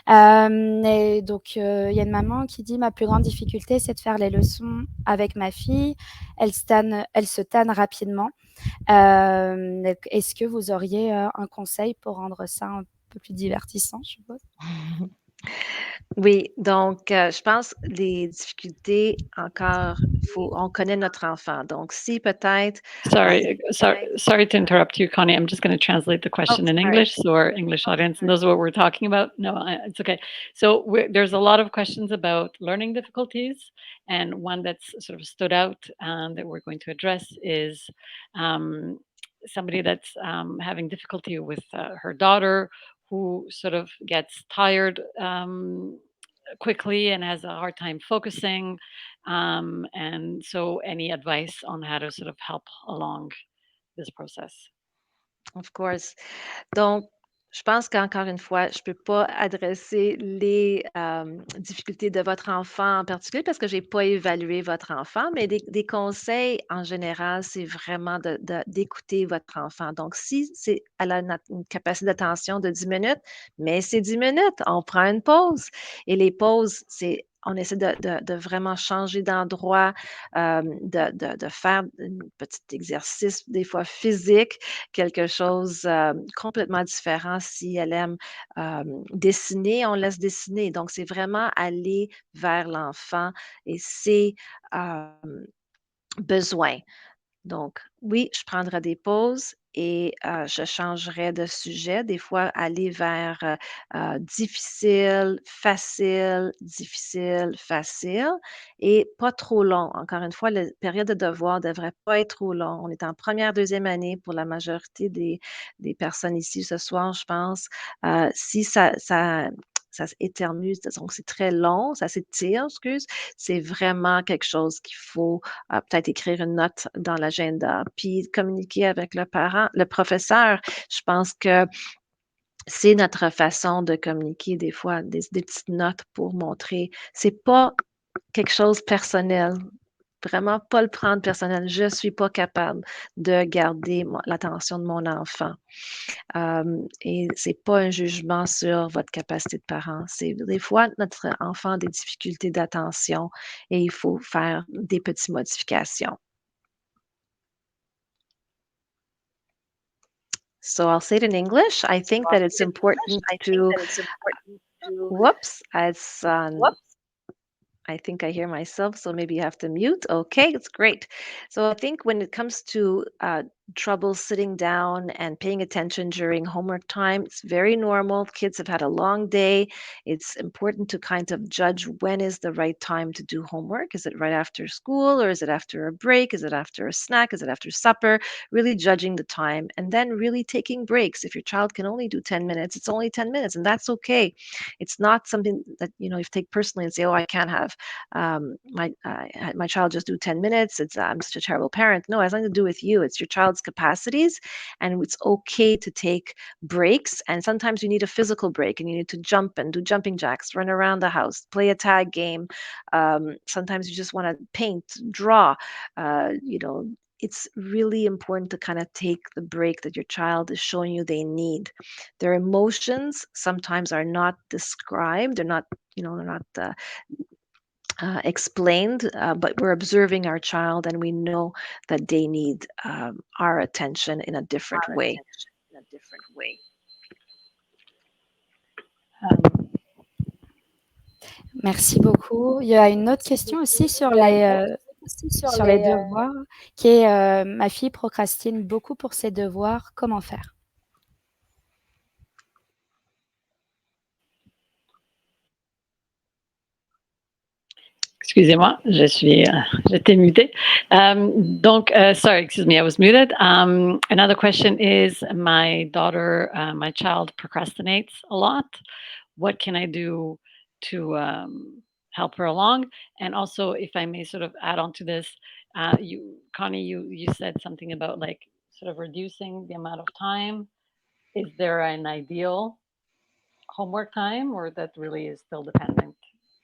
Et donc, il y a une maman qui dit « Ma plus grande difficulté, c'est de faire les leçons avec ma fille. Elle se tanne rapidement. Est-ce que vous auriez un conseil pour rendre ça un peu plus divertissant, je suppose ?» Oui, donc je pense les difficultés encore, on connaît notre enfant. Donc si peut-être, Sorry to interrupt you, Connie. I'm just going to translate the oh, question in sorry. English so our English audience knows what we're talking about. No, it's okay. So there's a lot of questions about learning difficulties, and one that's sort of stood out that we're going to address is um, somebody that's having difficulty with her daughter, who sort of gets tired quickly and has a hard time focusing. And so, any advice on how to sort of help along this process? Of course. Donc, je pense qu'encore une fois, je peux pas adresser les, difficultés de votre enfant en particulier parce que j'ai pas évalué votre enfant, mais des conseils en général, c'est vraiment d'écouter votre enfant. Donc si elle a une capacité d'attention de 10 minutes, mais c'est 10 minutes, on prend une pause et les pauses, on essaie de vraiment changer d'endroit, de faire un petit exercice, des fois physique, quelque chose, complètement différent. Si elle aime, dessiner, on laisse dessiner. Donc c'est vraiment aller vers l'enfant et ses, besoins. Donc oui, je prendrai des pauses et je changerai de sujet. Des fois, aller vers, difficile, facile et pas trop long. Encore une fois, la période de devoir ne devrait pas être trop long. On est en première, deuxième année pour la majorité des personnes ici ce soir, je pense. Si ça s'éternue, donc c'est très long, ça s'étire, excuse, c'est vraiment quelque chose qu'il faut peut-être écrire une note dans l'agenda, puis communiquer avec le parent, le professeur. Je pense que c'est notre façon de communiquer des fois, des petites notes pour montrer. C'est pas quelque chose de personnel. Vraiment pas le prendre personnel. Je suis pas capable de garder l'attention de mon enfant. Et c'est pas un jugement sur votre capacité de parent. C'est des fois notre enfant a des difficultés d'attention et il faut faire des petites modifications. So I'll say it in English. I think that it's important to, whoops, it's I think I hear myself, so maybe you have to mute. Okay, it's great. So I think when it comes to trouble sitting down and paying attention during homework time, it's very normal. Kids have had a long day. It's important to kind of judge when is the right time to do homework. Is it right after school or is it after a break? Is it after a snack? Is it after supper? Really judging the time and then really taking breaks. If your child can only do 10 minutes, it's only 10 minutes, and that's okay. It's not something that you take personally and say, "Oh, I can't have my child just do 10 minutes. It's I'm such a terrible parent." No, it has nothing to do with you. It's your child's capacities, and it's okay to take breaks. And sometimes you need a physical break, and you need to jump and do jumping jacks, run around the house, play a tag game. Sometimes you just want to paint, draw. It's really important to kind of take the break that your child is showing you they need. Their emotions sometimes are not described. They're not explained, but we're observing our child and we know that they need our attention in a different way. Um, Merci beaucoup. Il y a une autre question aussi sur les devoirs, qui est ma fille procrastine beaucoup pour ses devoirs. Comment faire? Excusez-moi, j'étais mutée. Sorry, excuse me, I was muted. Another question is my daughter, my child procrastinates a lot. What can I do to help her along? And also, if I may sort of add on to this, Connie, you said something about like sort of reducing the amount of time. Is there an ideal homework time, or that really is still dependent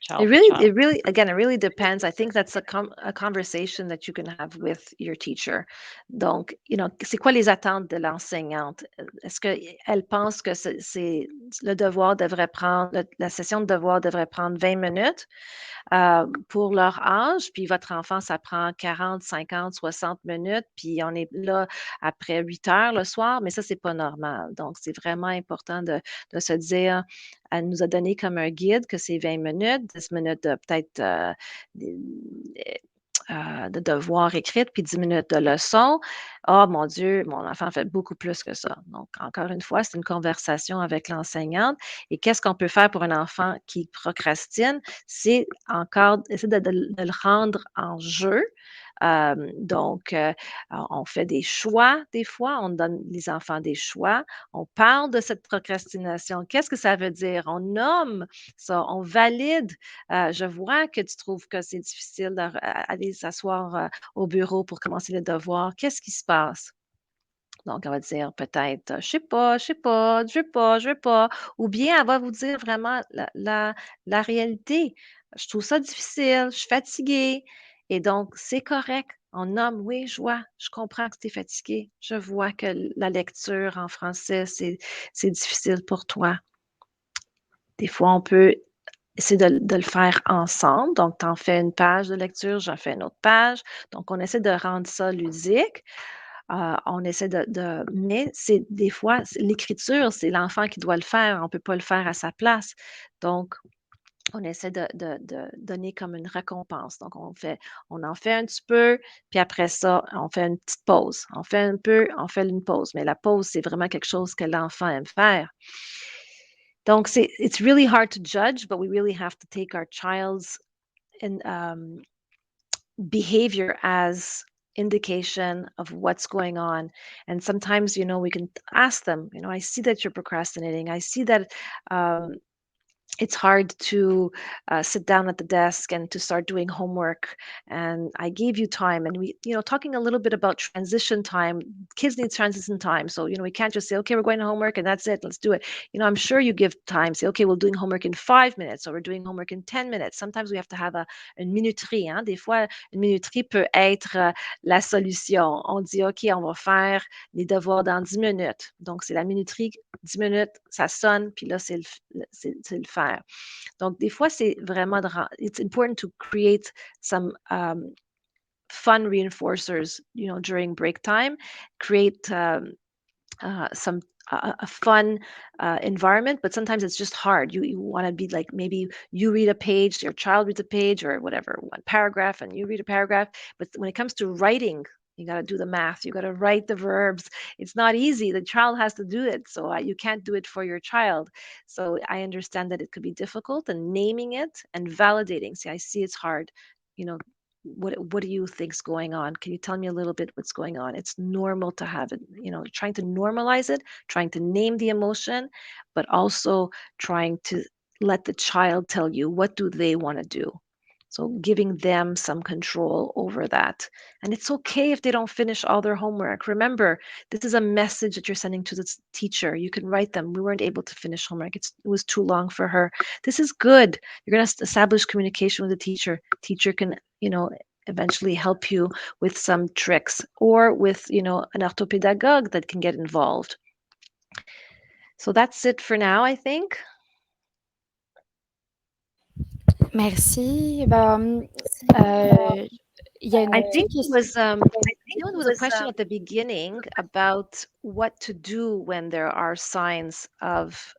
child to child? It really depends. I think that's a conversation that you can have with your teacher. Donc, c'est quoi les attentes de l'enseignante? Est-ce qu'elle pense que le devoir devrait prendre, la session de devoir devrait prendre 20 minutes? Pour leur âge, puis votre enfant, ça prend 40, 50, 60 minutes, puis on est là après 8 heures le soir, mais ça, c'est pas normal. Donc, c'est vraiment important de se dire, elle nous a donné comme un guide que c'est 20 minutes, 10 minutes de peut-être de devoirs écrits, puis 10 minutes de leçons. Oh mon Dieu, mon enfant fait beaucoup plus que ça. Donc, encore une fois, c'est une conversation avec l'enseignante. Et qu'est-ce qu'on peut faire pour un enfant qui procrastine? C'est encore essayer de le rendre en jeu. Donc, on fait des choix des fois, on donne les enfants des choix, on parle de cette procrastination. Qu'est-ce que ça veut dire? On nomme ça, on valide. Je vois que tu trouves que c'est difficile d'aller s'asseoir au bureau pour commencer les devoirs. Qu'est-ce qui se passe? Donc, elle va dire peut-être, je sais pas, je sais pas, je veux pas, je veux pas. Ou bien elle va vous dire vraiment la réalité. Je trouve ça difficile, je suis fatiguée. Et donc, c'est correct. On nomme, oui, je comprends que tu es fatigué. Je vois que la lecture en français, c'est difficile pour toi. Des fois, on peut essayer de le faire ensemble. Donc, tu en fais une page de lecture, j'en fais une autre page. Donc, on essaie de rendre ça ludique. On essaie mais c'est des fois, l'écriture, c'est l'enfant qui doit le faire. On ne peut pas le faire à sa place. Donc, on essaie de donner comme une récompense. Donc, on en fait un petit peu, puis après ça, on fait une petite pause. On fait un peu, on fait une pause. Mais la pause, c'est vraiment quelque chose que l'enfant aime faire. Donc, it's really hard to judge, but we really have to take our child's behavior as indication of what's going on. And sometimes, we can ask them, I see that you're procrastinating. I see that it's hard to sit down at the desk and to start doing homework, and I gave you time, and we talking a little bit about transition time. Kids need transition time, so we can't just say, okay, we're going to homework and that's it, let's do it. I'm sure you give time, say, okay, we're doing homework in 5 minutes, or we're doing homework in 10 minutes. Sometimes we have to have une minuterie, hein? Des fois une minuterie peut être la solution. On dit, ok, on va faire les devoirs dans 10 minutes, donc c'est la minuterie. 10 minutes, ça sonne, puis là, c'est le faire. Donc, des fois, c'est vraiment it's important to create some fun reinforcers, during break time, create some a fun environment, but sometimes it's just hard. You want to be like, maybe you read a page, your child reads a page, or whatever, one paragraph, and you read a paragraph. But when it comes to writing, you got to do the math. You got to write the verbs. It's not easy. The child has to do it, so you can't do it for your child. So I understand that it could be difficult, and naming it and validating. See, I see it's hard. You know, what do you think's going on? Can you tell me a little bit what's going on? It's normal to have it, trying to normalize it, trying to name the emotion, but also trying to let the child tell you what do they want to do. So giving them some control over that. And it's okay if they don't finish all their homework. Remember, this is a message that you're sending to the teacher. You can write them. We weren't able to finish homework. It was too long for her. This is good. You're going to establish communication with the teacher. Teacher can, eventually help you with some tricks, or with, an orthopedagogue that can get involved. So that's it for now, I think. Merci. Il y a une I think question. there was a question at the beginning about what to do when there are signs of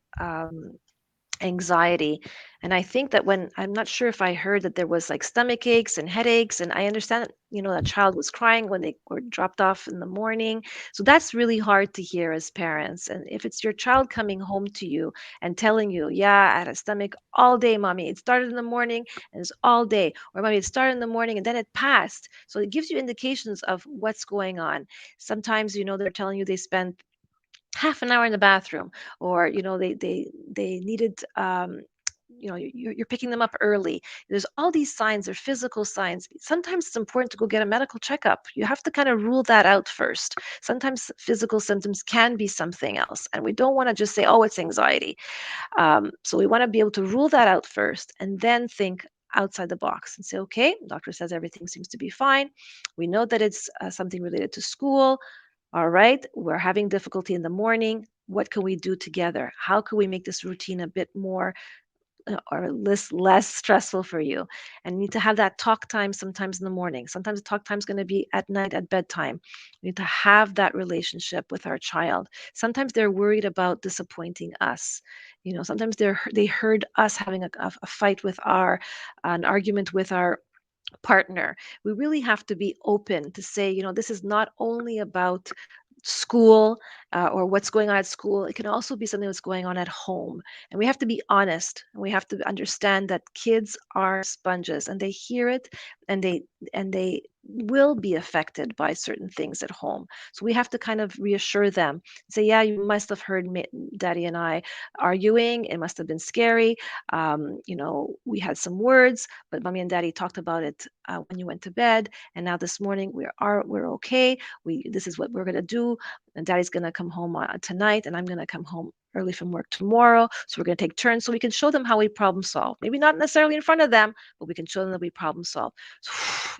anxiety. And I think that I'm not sure if I heard that there was like stomach aches and headaches, and I understand that, that child was crying when they were dropped off in the morning. So that's really hard to hear as parents. And if it's your child coming home to you and telling you, yeah, I had a stomach all day, mommy. It started in the morning and it's all day. Or mommy, it started in the morning and then it passed. So it gives you indications of what's going on. Sometimes, they're telling you they spent half an hour in the bathroom, or they needed you're picking them up early. There's all these signs, or physical signs. Sometimes it's important to go get a medical checkup. You have to kind of rule that out first. Sometimes physical symptoms can be something else, and we don't want to just say, oh, it's anxiety. So we want to be able to rule that out first, and then think outside the box and say, okay, doctor says everything seems to be fine. We know that it's something related to school. All right, we're having difficulty in the morning. What can we do together? How can we make this routine a bit more or less stressful for you. And you need to have that talk time sometimes in the morning. Sometimes the talk time is going to be at night at bedtime. We need to have that relationship with our child. Sometimes they're worried about disappointing us. Sometimes they heard us having a fight with an argument with our partner. We really have to be open to say, this is not only about school or what's going on at school. It can also be something that's going on at home. And we have to be honest, and we have to understand that kids are sponges, and they hear it, and they will be affected by certain things at home. So we have to kind of reassure them, say, yeah, you must have heard daddy and I arguing. It must have been scary. We had some words, but mommy and daddy talked about it when you went to bed. And now this morning we're okay. This is what we're gonna do. And daddy's gonna come home tonight, and I'm gonna come home early from work tomorrow. So we're gonna take turns, so we can show them how we problem solve. Maybe not necessarily in front of them, but we can show them that we problem solve. So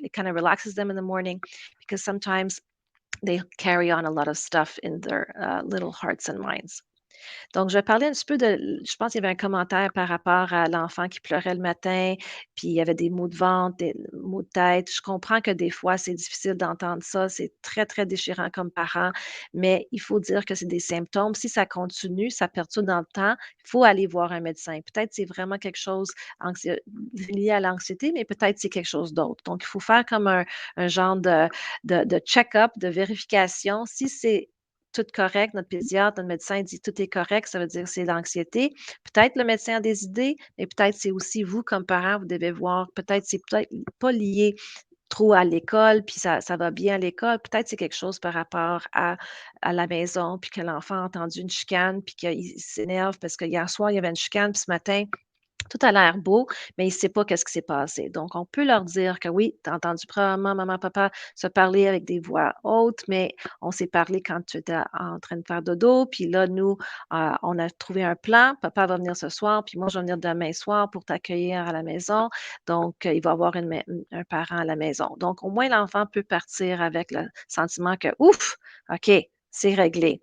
it kind of relaxes them in the morning, because sometimes they carry on a lot of stuff in their little hearts and minds. Donc, je parlais un petit peu je pense qu'il y avait un commentaire par rapport à l'enfant qui pleurait le matin, puis il y avait des maux de ventre, des maux de tête. Je comprends que des fois, c'est difficile d'entendre ça, c'est très, très déchirant comme parent, mais il faut dire que c'est des symptômes. Si ça continue, ça perdure dans le temps, il faut aller voir un médecin. Peut-être c'est vraiment quelque chose lié à l'anxiété, mais peut-être c'est quelque chose d'autre. Donc, il faut faire comme un genre de check-up, de vérification. Si c'est tout correct, notre pédiatre, notre médecin dit tout est correct, ça veut dire que c'est l'anxiété. Peut-être le médecin a des idées, mais peut-être c'est aussi vous comme parent, vous devez voir, peut-être c'est peut-être pas lié trop à l'école, puis ça va bien à l'école. Peut-être c'est quelque chose par rapport à la maison, puis que l'enfant a entendu une chicane, puis qu'il s'énerve parce que hier soir, il y avait une chicane, puis ce matin, tout a l'air beau, mais il ne sait pas qu'est-ce qui s'est passé. Donc, on peut leur dire que oui, tu as entendu probablement maman, papa se parler avec des voix hautes, mais on s'est parlé quand tu étais en train de faire dodo. Puis là, nous, on a trouvé un plan. Papa va venir ce soir, puis moi, je vais venir demain soir pour t'accueillir à la maison. Donc, il va y avoir un parent à la maison. Donc, au moins, l'enfant peut partir avec le sentiment que, ouf, OK, c'est réglé.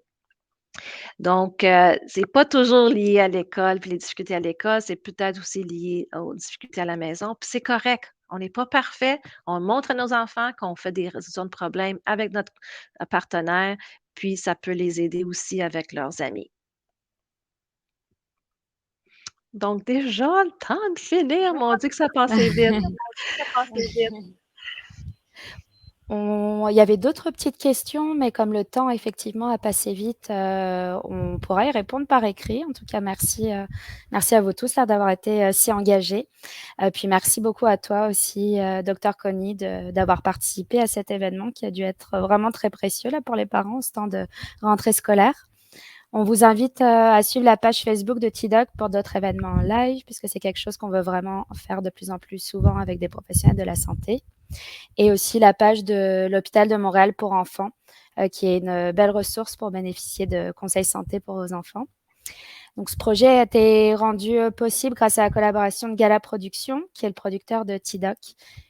Donc, c'est pas toujours lié à l'école, puis les difficultés à l'école, c'est peut-être aussi lié aux difficultés à la maison, puis c'est correct. On n'est pas parfait. On montre à nos enfants qu'on fait des résolutions de problèmes avec notre partenaire, puis ça peut les aider aussi avec leurs amis. Donc déjà, le temps de finir, mon Dieu que ça passait vite. Il y avait d'autres petites questions, mais comme le temps effectivement a passé vite, on pourra y répondre par écrit. En tout cas, merci à vous tous d'avoir été si engagés. Puis merci beaucoup à toi aussi, Dr Connie, d'avoir participé à cet événement qui a dû être vraiment très précieux là pour les parents en ce temps de rentrée scolaire. On vous invite à suivre la page Facebook de TDOC pour d'autres événements en live, puisque c'est quelque chose qu'on veut vraiment faire de plus en plus souvent avec des professionnels de la santé. Et aussi la page de l'hôpital de Montréal pour enfants, qui est une belle ressource pour bénéficier de conseils santé pour vos enfants. Donc, ce projet a été rendu possible grâce à la collaboration de Gala Productions, qui est le producteur de TDOC,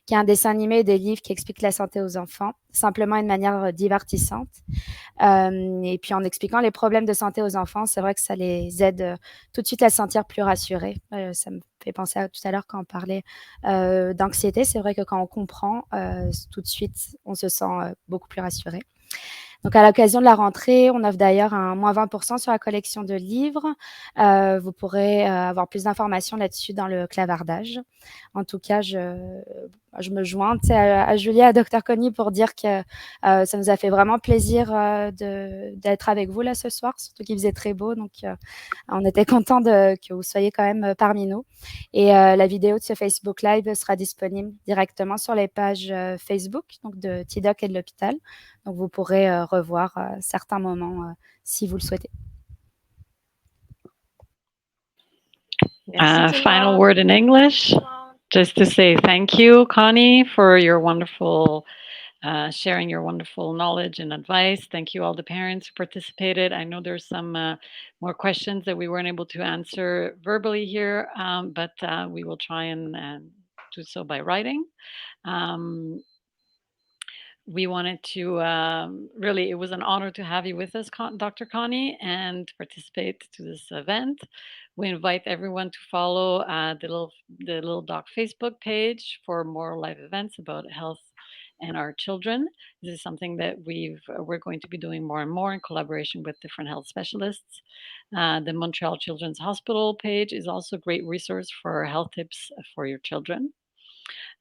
qui est un dessin animé et des livres qui expliquent la santé aux enfants, simplement d'une manière divertissante. Et puis, en expliquant les problèmes de santé aux enfants, c'est vrai que ça les aide tout de suite à se sentir plus rassurés. Ça me fait penser à tout à l'heure quand on parlait d'anxiété. C'est vrai que quand on comprend, tout de suite, on se sent beaucoup plus rassuré. Donc, à l'occasion de la rentrée, on offre d'ailleurs un moins 20% sur la collection de livres. Vous pourrez avoir plus d'informations là-dessus dans le clavardage. En tout cas, je me joins à Julie, à Dr Connie pour dire que ça nous a fait vraiment plaisir d'être avec vous là ce soir, surtout qu'il faisait très beau. Donc, on était contents que vous soyez quand même parmi nous. Et la vidéo de ce Facebook Live sera disponible directement sur les pages Facebook donc de TDOC et de l'hôpital. Donc, vous pourrez revoir certains moments si vous le souhaitez. Final word in English, just to say thank you, Connie, for your wonderful sharing your wonderful knowledge and advice. Thank you all the parents who participated. I know there's some more questions that we weren't able to answer verbally here, but we will try and do so by writing. we wanted to really, it was an honor to have you with us, Dr. Connie, and participate to this event. We invite everyone to follow the Little Doc Facebook page for more live events about health and our children. This is something that we're going to be doing more and more in collaboration with different health specialists. The Montreal Children's Hospital page is also a great resource for health tips for your children.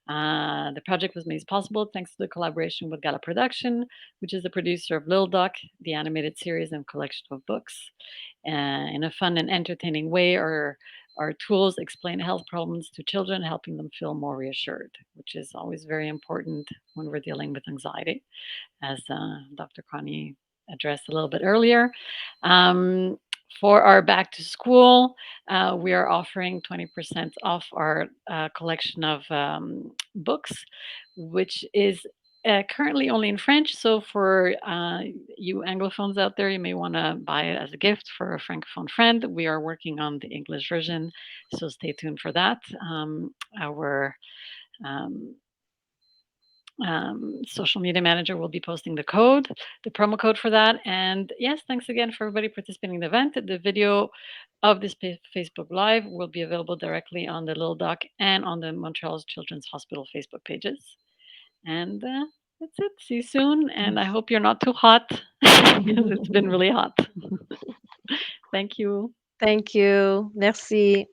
The project was made possible thanks to the collaboration with Gala Production, which is the producer of Lil Duck, the animated series and collection of books. In a fun and entertaining way, our tools explain health problems to children, helping them feel more reassured, which is always very important when we're dealing with anxiety, as Dr. Connie addressed a little bit earlier. Um, for our back to school, we are offering 20% off our collection of books, which is currently only in French. So, for you Anglophones out there, you may want to buy it as a gift for a Francophone friend. We are working on the English version, so stay tuned for that. Our um, social media manager will be posting the promo code for that. And yes, thanks again for everybody participating in the event. The video of this Facebook Live will be available directly on the Little Doc and on the Montreal Children's Hospital Facebook pages. And that's it. See you soon. And I hope you're not too hot because it's been really hot. Thank you. Thank you. Merci.